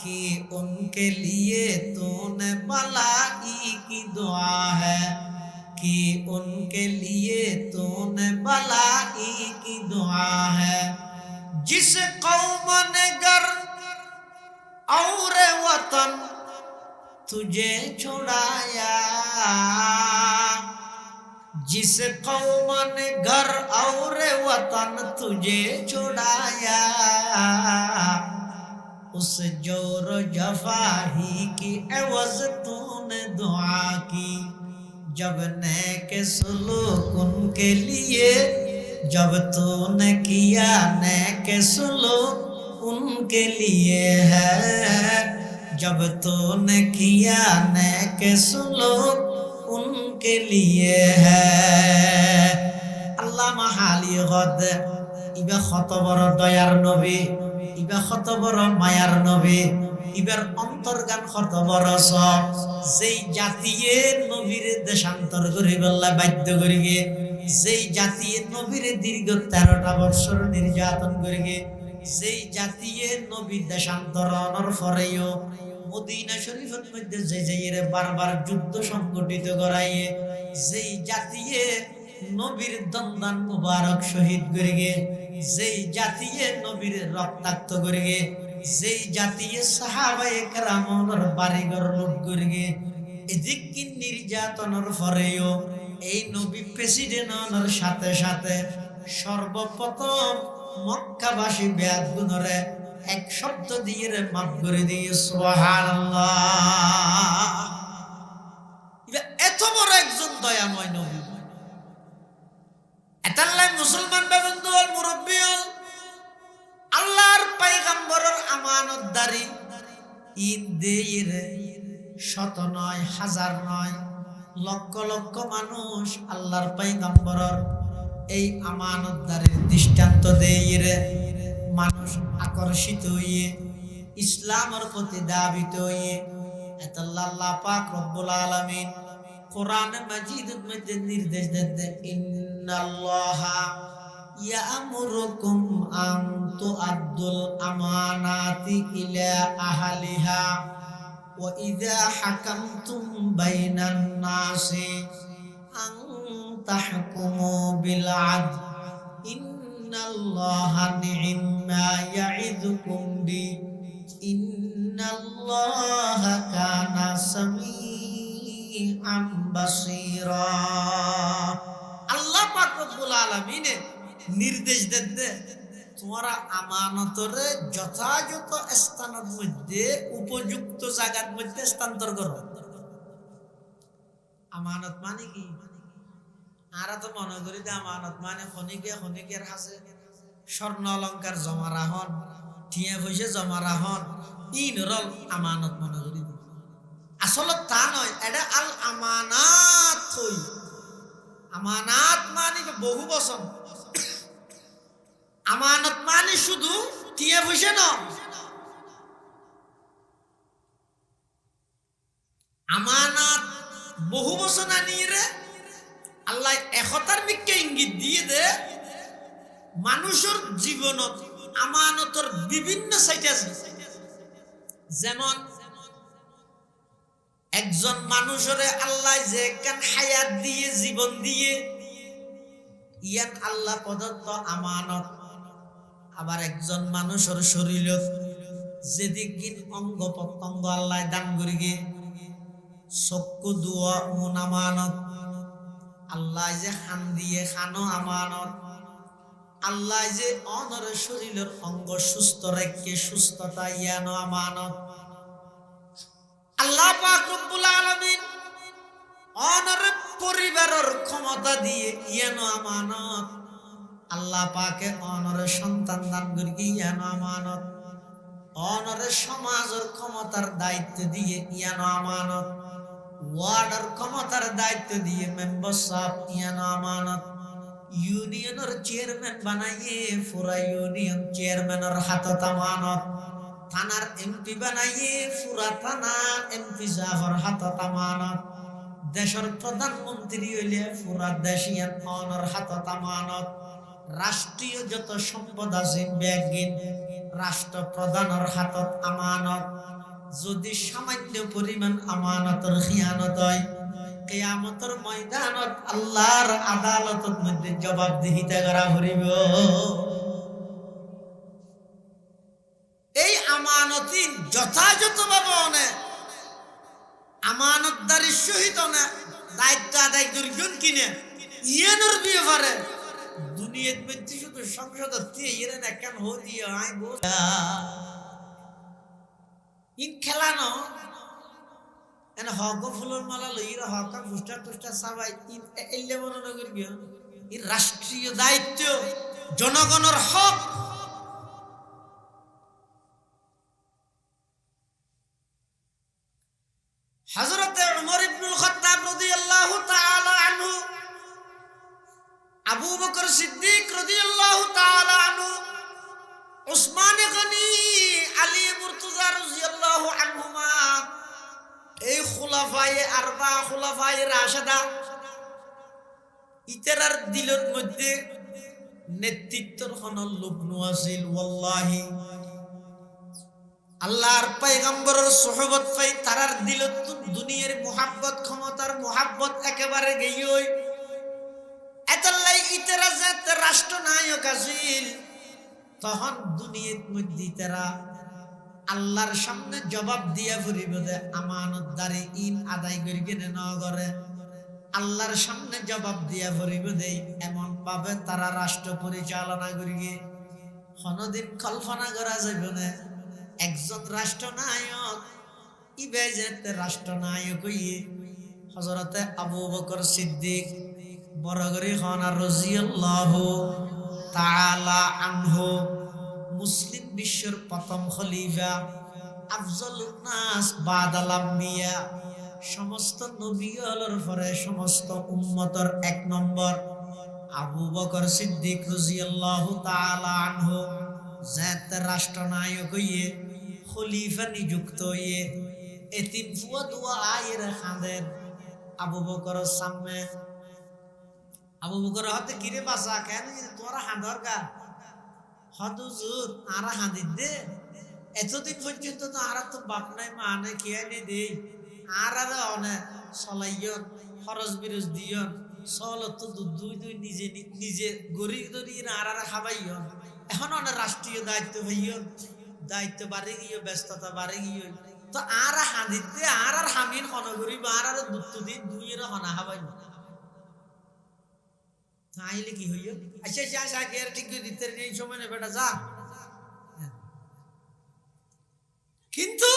कि उनके लिए तूने भलाई की दुआ है, कि उनके लिए तूने भलाई की दुआ है। जिस कौम ने गर और वतन तुझे छुड़ाया, जिस कौम ने घर और वतन तुझे छुड़ाया, उस जोर जफाही की एवज तूने दुआ की। जब नेक सुलूक उनके लिए, जब तूने किया नेक सुलूक उनके लिए है, जब तूने किया नेक सुलूक उनके लिए है। আল্লাহ মাহালি গদ ইবা কত বড় দয়ার নবী, ইবা কত বড় মায়ার নবী, ইবার অন্তর্গান কত বড় সব। যেই জাতিয়ে নবীর দেশান্তর করে বললা বাধ্য করিগে, যেই জাতিয়ে নবীর দীর্ঘ 13টা বছর নির্যাতন করিগে, সেই জাতিয়ে নবী দেশান্তরণের পরেও মদিনা শরীফের মধ্যে যে বারবার যুদ্ধ সংগঠিত করাইয়ে, যেই জাতিয়ে নবীর দন্দান মুবারক শহীদ করিগে, যেই জাতিয়ে নবীর রক্তাক্ত করিগে, যেই জাতিয়ে সাহাবায়ে কেরামের বাড়িঘর লুট করিগে, এদিক নির্যাতনের পরেও এই নবী প্রেসিডেন্টের সাথে সাথে সর্বপ্রথম মক্কাবাসী ব্যাগ গুণরে এক শব্দ দিয়ে মাফ করে দিয়ে। সুবহানাল্লাহ। এত বড় একজন দয়াময় নবী, এতাল্লাই মুসলমান বেবন্ধু হল মুরব্বী হল আল্লাহর পয়গম্বরের আমানতদারি ঈদ দেইরে 100 নয় 1000 নয় লক্ষ লক্ষ মানুষ আল্লাহর পয়গম্বরের এই আমানতদারের দৃষ্টান্ত দেই রে মানুষ আকর্ষিত হইয়ে ইসলামের প্রতি দাবিত হইয়ে এত আল্লাহ পাক রব্বুল আলামিন কোরআন মাজিদের মধ্যে নির্দেশ দেন ইন্নাল্লাহা ইয়া'মুরুকুম আন তু'আদ্দুল আমানাতি ইলা আহলিহা ওয়া ইযা হাকামতুম বাইনান নাসি আন তাহকুমু বিল আদল ইন্নাল্লাহা নি'মা ইয়া'iদুকুম বি ইন্নাল্লাহা কানা সামিআন বাসীরা। আল্লাহ পাক রব্বুল আলামিন নির্দেশ দেন তোমরা আমানতরে যথাযথ স্থানের মধ্যে উপযুক্ত জায়গার মধ্যে স্থানান্তর করো। আমানত মানে কি? আরা তো মনে করি যে আমানত মানে খনিকের হাসে স্বর্ণ অলংকার জমা রাখন, টিয়া পয়সা জমা রাখন, ইনরল আমানত মনে করি। আসলে তা নয়, এটা আল আমানাত হই। আমানাত মানে বহু বচন। আমানত মানে শুধু টিয়া পয়সা নয়, আমানাত বহু বচন আনিয়ে রে আল্লাহ একতার দিকে ইঙ্গিত দিয়ে দে। মানুষের জীবনত আমানতর বিভিন্ন সাইট আছে। যেমন একজন মানুষরে আল্লাহ যে কান হায়াত দিয়ে জীবন দিয়ে ইয়ান আল্লাহ প্রদত্ত আমানত। আবার একজন মানুষের শরীরত যেদিন অঙ্গ প্রত্যঙ্গ আল্লাহ দান করিগে, চক্ষু দুয়া মন আমানত। আল্লাহ যে খান দিয়ে খানো আমানত। আল্লাহ যে অনর শরীরের অঙ্গ সুস্থ রেখে সুস্থতা ইয়ানো আমানত। আল্লাহ পাক রব্বুল আলামিন অনর পরিবারের ক্ষমতা দিয়ে ইয়ানো আমানত। আল্লাহ পাকে অনরে সন্তান দান করি ইয়ানো আমানত। অনরে সমাজের ক্ষমতার দায়িত্ব দিয়ে ইয়ানো আমানত। ওয়ার্ডের ক্ষমতার দায়িত্ব দিয়ে মেম্বার সাহেব ইয়ানো আমানত। ইউনিয়নের চেয়ারম্যান বানাইয়ে পুরা ইউনিয়ন চেয়ারম্যানের হাতত আমানত। থানার এমপি বানাইয়ে পুরা থানা এমপি সাহেবের হাতত আমানত। দেশের প্রধানমন্ত্রী হইলে পুরা দেশিয়ান অনর হাতত আমানত। রাষ্ট্রীয় যত সম্পদ আছে ব্যাগিন রাষ্ট্রপ্রধানের হাতত আমানত। যদি সামান্য পরিমাণ আমানতের খিয়ানত হয়, কিয়ামতের ময়দানত আল্লাহর আদালতের মধ্যে জবাবদিহিতা করা হইব। এই আমানতি যথাযথভাবে অনেক আমানতদারির সহিত অনেক দায়িত্ব আদায় করিজন কিনে ইয়ানোর ব্যাপারে দুনিয়ার মধ্যে শুধু সংসদ ইয়ে না কেন হো দিয়ে আই বল ইন খেলানো এন হক ফুলের মালা লইরা হক পুষ্টার টুষ্টার সবাই ইন এল্লে বর্ণনা করি গিয়া ই রাষ্ট্রীয় দায়িত্ব, জনগণের হক। হযরত উমর ইবনুল খাত্তাব রাদিয়াল্লাহু তাআলা আনহু, আবু বকর সিদ্দিক রাদিয়াল্লাহু তাআলা আনহু, উসমান গনি, আলী মুর্তজা রাদিয়াল্লাহু আনহুমা, এই খুলাফায়ে আরবা, খুলাফায়ে রাশিদা ইতারার দিলের মধ্যে নেতৃত্বের কোন লগ্ন আছিল। ওয়াল্লাহি আল্লাহর পয়গম্বরের সুহবত পাই তারার দিলত দুনিয়ার মুহাব্বত, ক্ষমতার মুহাব্বত একেবারে গেইই। এতলাই ইতারা যে রাষ্ট্রনায়ক আছিল, তখন দুনিয়ার মধ্যে তারা আল্লাহর সামনে জবাব দিয়া ফুরিব যে আমানতদারি ইন আদায় করি কিনে ন করে। আল্লাহর সামনে জবাব দিয়া ফুরিব দেই এমন ভাবে তারা রাষ্ট্র পরিচালনা করিগে কোনদিন কল্পনা করা যাবে না। একজন রাষ্ট্রনায়ক ইবে যেতে রাষ্ট্রনায়ক হইয়ে হযরতে আবু বকর সিদ্দিক বরগরি খান রাদিয়াল্লাহু তাআলা আনহু, মুসলিম বিশ্বের প্রথম খলিফা, আফজলুন নাস বাদাল আম্বিয়া, সমস্ত নবী হলোর পরে সমস্ত উম্মতর 1 নম্বর আবু বকর সিদ্দিক রাদিয়াল্লাহু তাআলা আনহু জাত রাষ্ট্রনায়ক হইয়ে খলিফা নিযুক্ত হইয়ে এতিম ফুয়া দুয়া আয়ের খাদের আবু বকরের সামনে আবু বকর হতে কিরে বাসা কেন তোরা হাঁদর গা হদুজুর আরা হাঁদির দে এতদিন পর্যন্ত তো আর তো বাপ নাই মা নাই কে আনে দে আর অনেক চলাইয়ন খরচ বিরজ দিয়ন চল তো দুই দুই নিজে নিজে গড়ি ধরি আর খাবাইয়ন এখন অনেক রাষ্ট্রীয় দায়িত্ব হইয়ন দায়িত্ব বাড়ি গিয়ে ব্যস্ততা বাড়ি গিয়ে তো আর হাঁদির দে আর হামিন হনগরি বা আর দুঃখ দিন দুইয়ের হনা খাবাই তাইলে কি হইল আচ্ছা যা যা কে ঠিক করে দিতে এই সময় না বেটা যা কিন্তু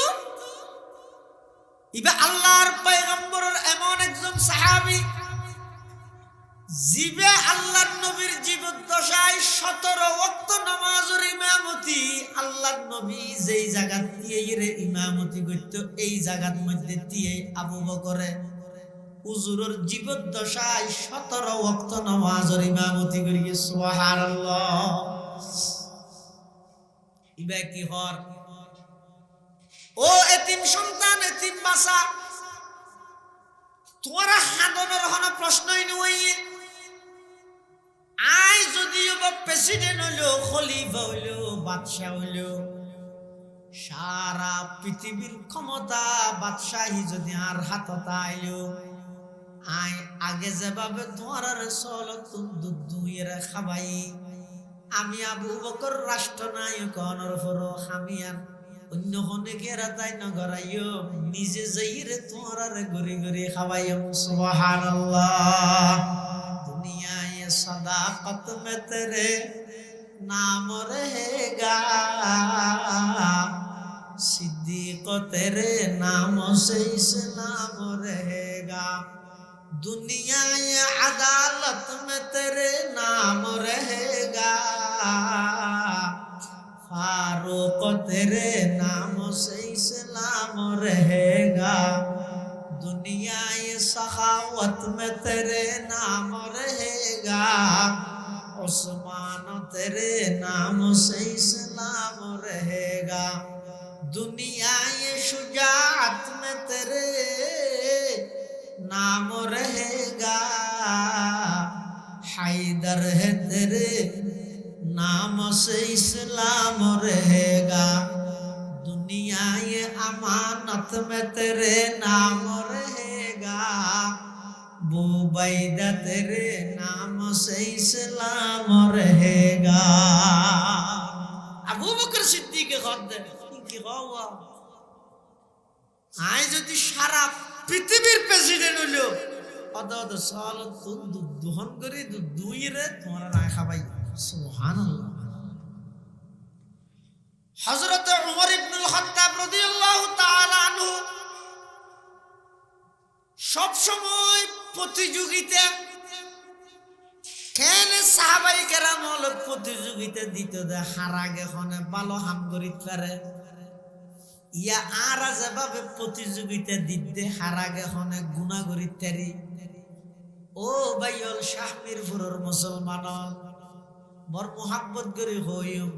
ইবা আল্লাহর পয়গম্বরের এমন একজন সাহাবী জিবে আল্লাহর নবীর জীবদ্দশায় 17 ওয়াক্ত নামাজের ইমামতি আল্লাহর নবী যেই জায়গাত দিয়ে ইমামতি করত এই জায়গার মধ্যে দিয়ে আবু বকরে হুজুরের জীবদ্দশায় 17 ওয়াক্ত নামাজের ইমামতি করিয়ে সুবহানাল্লাহ ইবা কি হর ও এতিম সন্তান এতিম বাসা তোরা হাদনের হন প্রশ্নই নই আই যদিও বা প্রেসিডেন্ট হইলো খলিফা হইলো বাদশা হইলো সারা পৃথিবীর ক্ষমতা বাদশাহী যদি আর হাতত আইলো আই আগে যেভাবে তোমার চলত দুধের খাবাই আমি আবু বকর রাষ্ট্রনায়ক অনর ফর হামিয়ান অন্য অনেকেরা তাই নগরাইও নিজে যাইরে তোমার গড়ি গড়ি খাওয়াইম সুবহানাল্লাহ দুনিয়ায় সদাকত মে তেরে নাম রহেগা সিদ্দিক তেরে নাম সে ইসলাম রহেগা दुनियाए अदालत में तेरे नाम रहेगा फारूक तेरे नाम से इस्लाम रहेगा दुनियाए सखावत में तेरे नाम रहेगा उस्मान तेरे नाम से इस्लाम रहेगा दुनियाए शुजाअत में तेरे नाम रहेगा हैदर है तेरे नाम से इस्लाम रहेगा दुनिया ये अमानत में तेरे नाम रहेगा बुबैदा तेरे नाम से इस्लाम रहेगा अबू बकर सिद्दीक के खद्दे की गवा आय যদি সারা পৃথিবীর প্রেসিডেন্ট হলো অত সাল দুহন করে দুইরে তোমরা না খাবাই সুবহানাল্লাহ হযরত উমর ইবনুল খাত্তাব রাদিয়াল্লাহু তাআলা আনহু সব সময় প্রতিযোগিতা কেন সাহাবায়ে কেরাম হল প্রতিযোগিতা দিত দে হারাগে খনে ভালো হাম করিত পারে ইয়া আরা যেভাবে প্রতিযোগিতা দিতে হারাগে হনে গুণা করিতারি ও বাইল শাহমিরপুরের মুসলমান বর মোহাব্বত করে হইম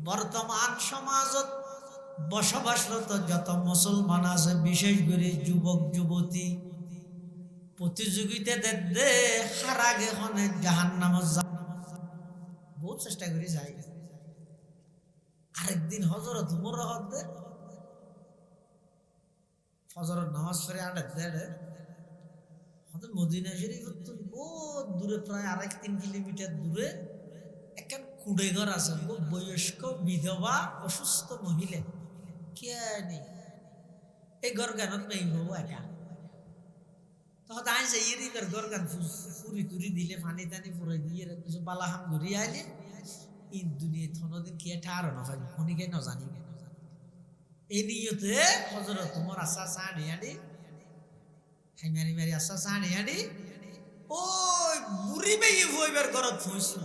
বর্তমান সমাজত বসবাসরত যত মুসলমান আছে বিশেষ করে যুবক যুবতী প্রতিযোগিতা দেখতে হারাগে হনে জাহান্নামে বহুত চেষ্টা করে যাই আরেকদিন হযরত উমর হদ্দে ফজরের নামাজ পড়ে আড়ে দেড়ে আমাদের মদিনা শরীফ ও দূরে প্রায় 2.5-3 কিলোমিটার দূরে একটা কুড়ে ঘর আছে বয়স্ক বিধবা অসুস্থ মহিলা কে নেই এই ঘর গানত নেই হবো একা তখন আই যাই ঘর গান ফুরি তুরি দিলে পানি টানি ফুরাই দিয়ে কিছু বালাহাম ঘুরি আইলে ইন দুনিয়া থনদিন কি এটা আর না হয় খনিকে না জানি এই নিয়তে হযরত উমর আসা সানি আনি হাইমারি মারি আসা সানি আনি ওই বুড়ি মেয়ে হইবার ঘরত ফুইছিল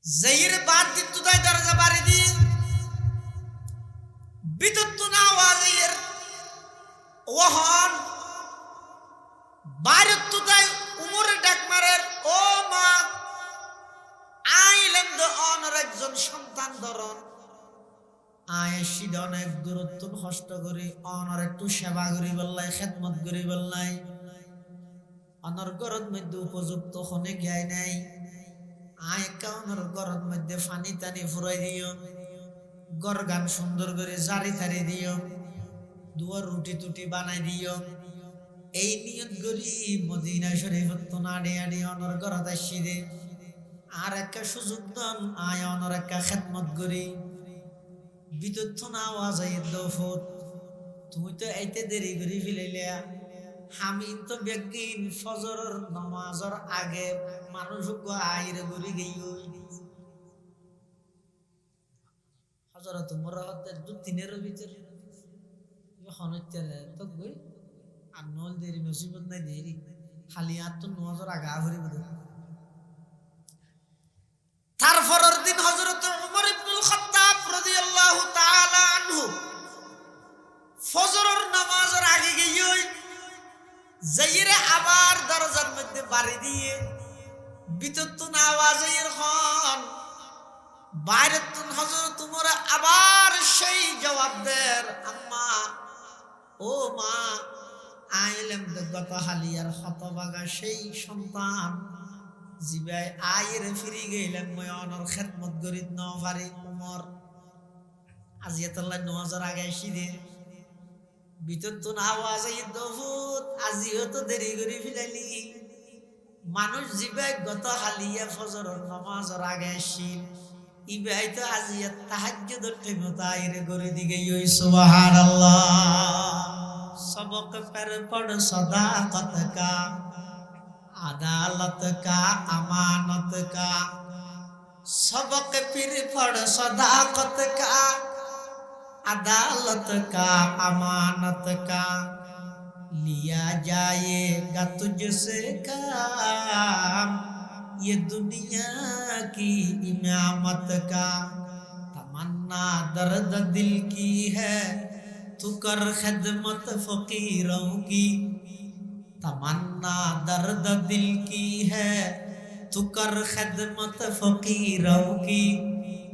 জাইরে বাদ দিত তাই দরজা বাড়ি দি বিদ্যুৎ আওয়াজের ওহন বাইরের তুদাই উমরে ডাক মারের, ও মা আইলেন তো অনর একজন সন্তান ধরন আয়েশিদ অনেক দূরত্ব কষ্ট করি অনর একটু সেবা করি বললাই খেদমত করি বললাই অনর গরত মধ্যে উপযুক্ত হনে গায় নাই আয় কাউনর গরত মধ্যে ফানি টানি ফুরাই দিও গর গান সুন্দর করে জারি থারি দিও দুয়ার রুটি টুটি বানাই দিও এই নিয়ত করি মদিনা শরীফত নাড়ি আড়ি অনর গরত আসি দে আর একটা সুযোগ দন আয় অনর একটা খেদমত করি বিদ্যুৎ আওয়াজ আইয়ের দফত তুমি তো এইতে দেরি করে ফেলাইলা আমি তো বেগিন ফজর নামাজের আগে মানুষ আইরে ঘুরে গেই ফজর তোমার দু তিনের ভিতরে হনত্যারে তো গই আর নল দেরি নসিবত নাই দেরি খালি আর তো নামাজের আগে ঘুরে বলে তারপরের দিন হযরত ওমর ইবনুল খাত্তাব রাদিয়াল্লাহু তাআলা আনহু ফজরের নামাজের আগে গিয়ে যাইরে আবার দরজার মধ্যে বাড়ি দিয়ে বিদ্যুৎ আওয়াজের খন বাইরে তুন হযরত ওমর আবার সেই জবাব দেন, আম্মা ও মা আইলেম গত হালিয়ার হতবাগা সেই সন্তান জিবাই আয়ের ফিরে গেলেন মই অনর খেদমত করি ন পারি উমর আজিয়াতাল্লাহ নজর আগে আসি দে বিদ্যুৎ আওয়াজ দহুত আজিও তো দেরি করে ফিলাইলি মানুষ জিবাই গত হালিয়া ফজরের নামাজের আগে আসিল ইবাই তো আজিয়া তাহাজ্জুদের টাইমত আয়ের করে দিকে ইই সুবহানাল্লাহ सबक पर पढ़ सदाकत का अदालत का अमानत का सबक फिर पढ़ सदाकत का अदालत का अमानत का लिया जाएगा तुझसे काम ये दुनिया की इमामत का तमन्ना दर्द दिल की है तू कर खिदमत फकीरों की तमन्ना दर्द दिल की है तू कर खिदमत फकीरों की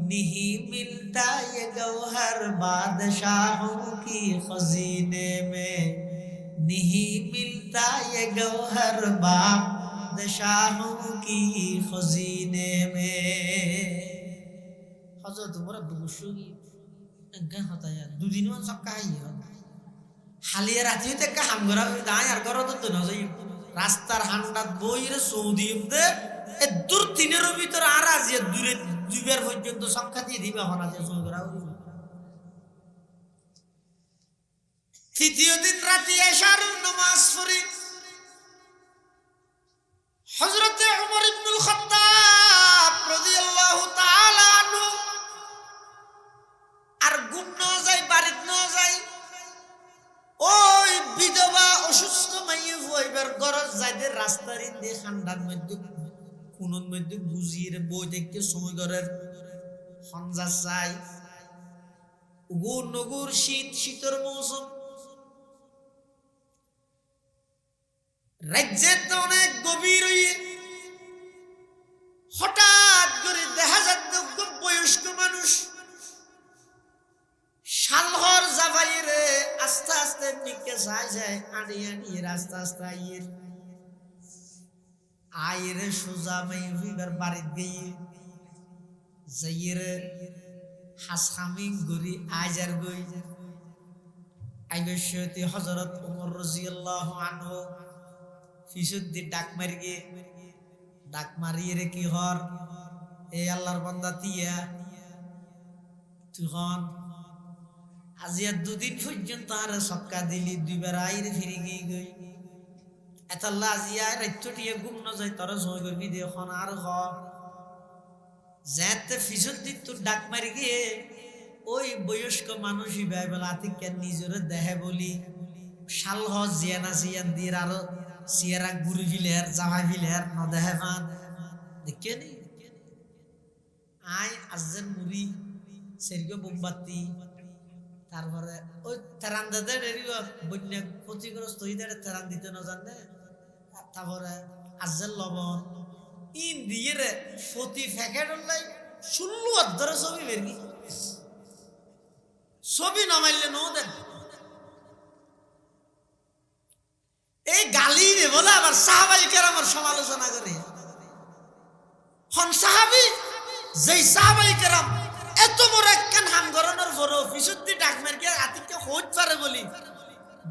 नहीं मिलता ये गौहर बादशाहों की खजीने में नहीं मिलता ये गौहर बादशाहों की खजीने में हजरत उमर बुशुगी দুদিন হালিয়া রাতি থেকে হাম করা দায় আর করো তো না যাই রাস্তার হান্ডাত বইরে সৌদি দূর তিনের ভিতরে আর আজিয়া দূরে দুইবার পর্যন্ত সংখ্যা দিয়ে দিবে হনা যে সৌদি করা তৃতীয় দিন রাতে এশার নামাজ পড়ি হযরত ওমর ইবনুল খাত্তাব রাদিয়াল্লাহু তাআলা আনহু আর গুম ন যায় বাড়িত ন যায় ওই বিধবা অসুস্থ মাইয়ে হইবার গরজ যাইতে রাস্তার ইন্দে খান্ডার মধ্যে কোনর মধ্যে বুঝিয়ে বই দেখতে সময় করার হঞ্জা চাই উগুর নগুর শীত শীতের মৌসুম রাজ্যের তো অনেক গভীর হইয়ে হঠাৎ করে দেখা যাচ্ছে বয়স্ক মানুষ শালহর জাভাইরে আস্তে আস্তে নিকে যায় যায় আনি আনি আস্তে আস্তে আয়ের সোজা মাই হইবার বাড়িত গিয়ে যাইয়ের হাসখামি গরি আজার গই আইবেশতি হযরত ওমর রাদিয়াল্লাহু আনহু ফিসুদ্দি ডাক মারি গে ডাক মারিয়ে রে কি হর এ আল্লাহর বান্দা তিয়া তুই আজিয়া দুদিন পর্যন্ত আর সক্কা দিলি দুইবার আইরে ফিরে গিয়ে গই এতাল্লা আজিয়া রাইতটিয়ে গুম না যায় তোর সময় করবি দেখুন আর হ যেতে ফিসুর দিন তোর ডাক মারি গিয়ে ওই বয়স্ক মানুষই ভাই বলে আতিকে নিজের দেহে বলি শাল হ জিয়ানা জিয়ান দিয়ে আরো সিয়ারা গুরু ফিলের জামা ফিলের ন দেহে মান দেখে নি আয় আজের মুড়ি সেরগো বোমবাতি তারপরে ওই তেরান দাদের বন্যা ক্ষতিগ্রস্ত হইতে তেরান দিতে না জানে, তারপরে আজের লবণ ইন দিয়ে রে ফতি ফ্যাকেট লাই 16 অর্ধরে ছবি বেরগি, ছবি নামাইলে নো দেন এই গালি রে বলে আবার সাহাবাই কেরামের সমালোচনা করে। হন সাহাবি যেই সাহাবাই কেরাম এত বড় একখান হাম গরনের পরও পিছুদ্দি ডাক মের গিয়ে আতিককে হইত পারে বলি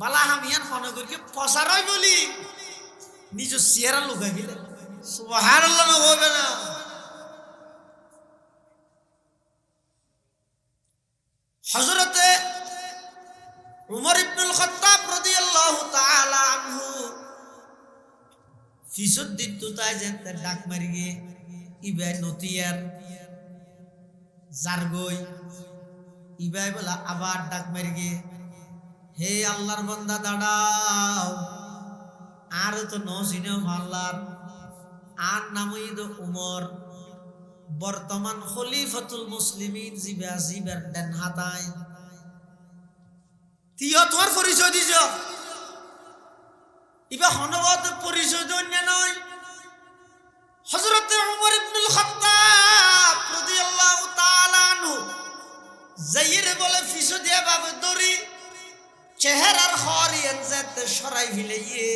বালা হামিয়ান হনগরকে ফসারই বলি নিজ চেহারা লুকাই গেলে সুবহানাল্লাহ না হবে না। হযরতে উমর ইবনুল খাত্তাব রাদিয়াল্লাহু তাআলা আনহু ফিসুদ্দিন তুতায় যেন ডাক মারি গিয়ে ইবাই নতিয়ার জারগই ইবাই বলা আবার ডাক মারি গিয়ে হে আল্লাহর বান্দা দাঁড়াও, আর তো নজিনে মাল্লার আর নামই তো উমর, বর্তমান খলিফাতুল মুসলিমিন জিবার দেন হাতায় তিয় তোমার পরিচয় দিছ ইবা হনবত পরিচয় দন্য নয়। হযরত উমর ইবনুল খাত্তাব রাদিয়াল্লাহু তাআলা আনহু যাইরে বলে ফিসু দিয়া বাবে দড়ি চেহারার খরিয়ান যেতে সরাই ফিলাইয়ে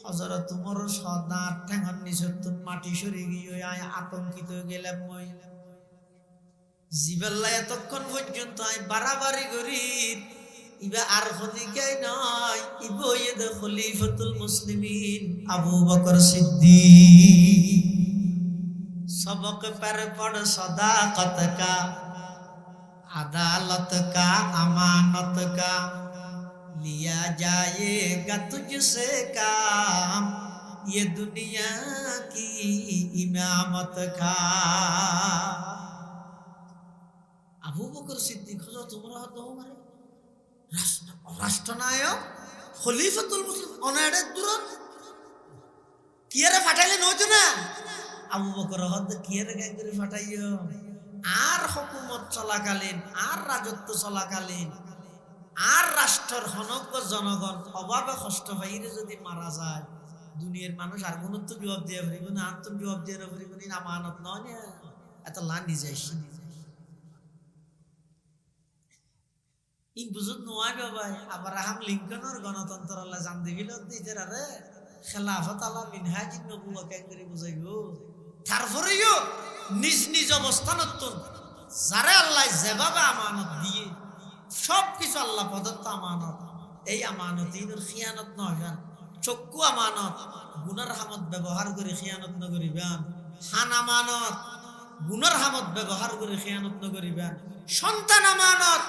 হযরত উমর সদা ঠ্যাঙর নিচতন মাটি সরে গিয়ে আয় আতঙ্কিত গেলাম মই জিবাল্লা এতক্ষণ পর্যন্ত আই বাড়াবাড়ি করি ইবা আর খদিকাই নয় ইবো ইদ খলিফাতুল মুসলিমিন আবু বকর সিদ্দিক सबक पर पढ़ सदाकत का अदालत का अमानत का लिया जाएगा तुझसे काम ये दुनिया की इमामत का। আবু বকর সিদ্দিক হযরত উমর রাদিয়াল্লাহু রাষ্ট্রনায়ক খলিফাতুল মুসলিম অনাড়ে দূরত কিয়ারে ফাটাইলে নয়তো না আবু বকর হদ কিয়ারে গায় করে ফাটাইও আর হুকুমত চলাকালীন আর রাজত্ব চলাকালীন আর রাষ্ট্রের হনজ্ঞ জনগণ অভাবে কষ্ট পাইরে যদি মারা যায় দুনিয়ার মানুষ আর কোনো তো জবাব দিয়ে পারিব না, আর তো জবাব দিয়ে পারিব না, আমানত নয় না এত লানি যাইছি ই বুঝুত নয় বাবা। আব্রাহাম লিঙ্কনের গণতন্ত্র আল্লাহ জান দিবিল দিতে রে খেলাফত আল্লাহ মিনহাজিন নবুয়া কেন করে বুঝাইব। তারপরেও নিজ নিজ অবস্থানত যারা আল্লাহ যেভাবে আমানত দিয়ে সব কিছু আল্লাহ প্রদত্ত আমানত, এই আমানত ইনোর খিয়ানত নয়। চক্ষু আমানত গুনার হামত ব্যবহার করে খিয়ানত নগরিবেন, হান আমানত গুনার হামত ব্যবহার করে খিয়ানত নগরিবেন, সন্তান আমানত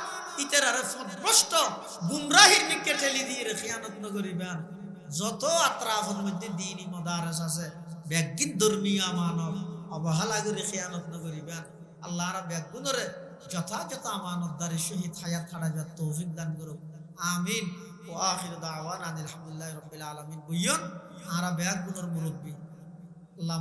ইতের আরে ফদভ্রষ্ট গুমরাহির নিকে ঠেলি দিয়ে খিয়ানত নগরিবেন। যত আত্রাফের মধ্যে দ্বীনি মাদারিস আছে ব্যাগিন ধর্মীয় আমানত অবহেলা করে খিয়ানত নগরিবেন। আল্লাহর ব্যাগুনরে যথাযথ আমানতদারি সহিত হায়াত হারাইবার তৌফিক দান করুক, আমিন। ওয়া আখিরু দাওয়ানা আলহামদুলিল্লাহি রাব্বিল আলামিন। বুইয়ন আরা ব্যাগুনর মুরব্বি আল্লাহ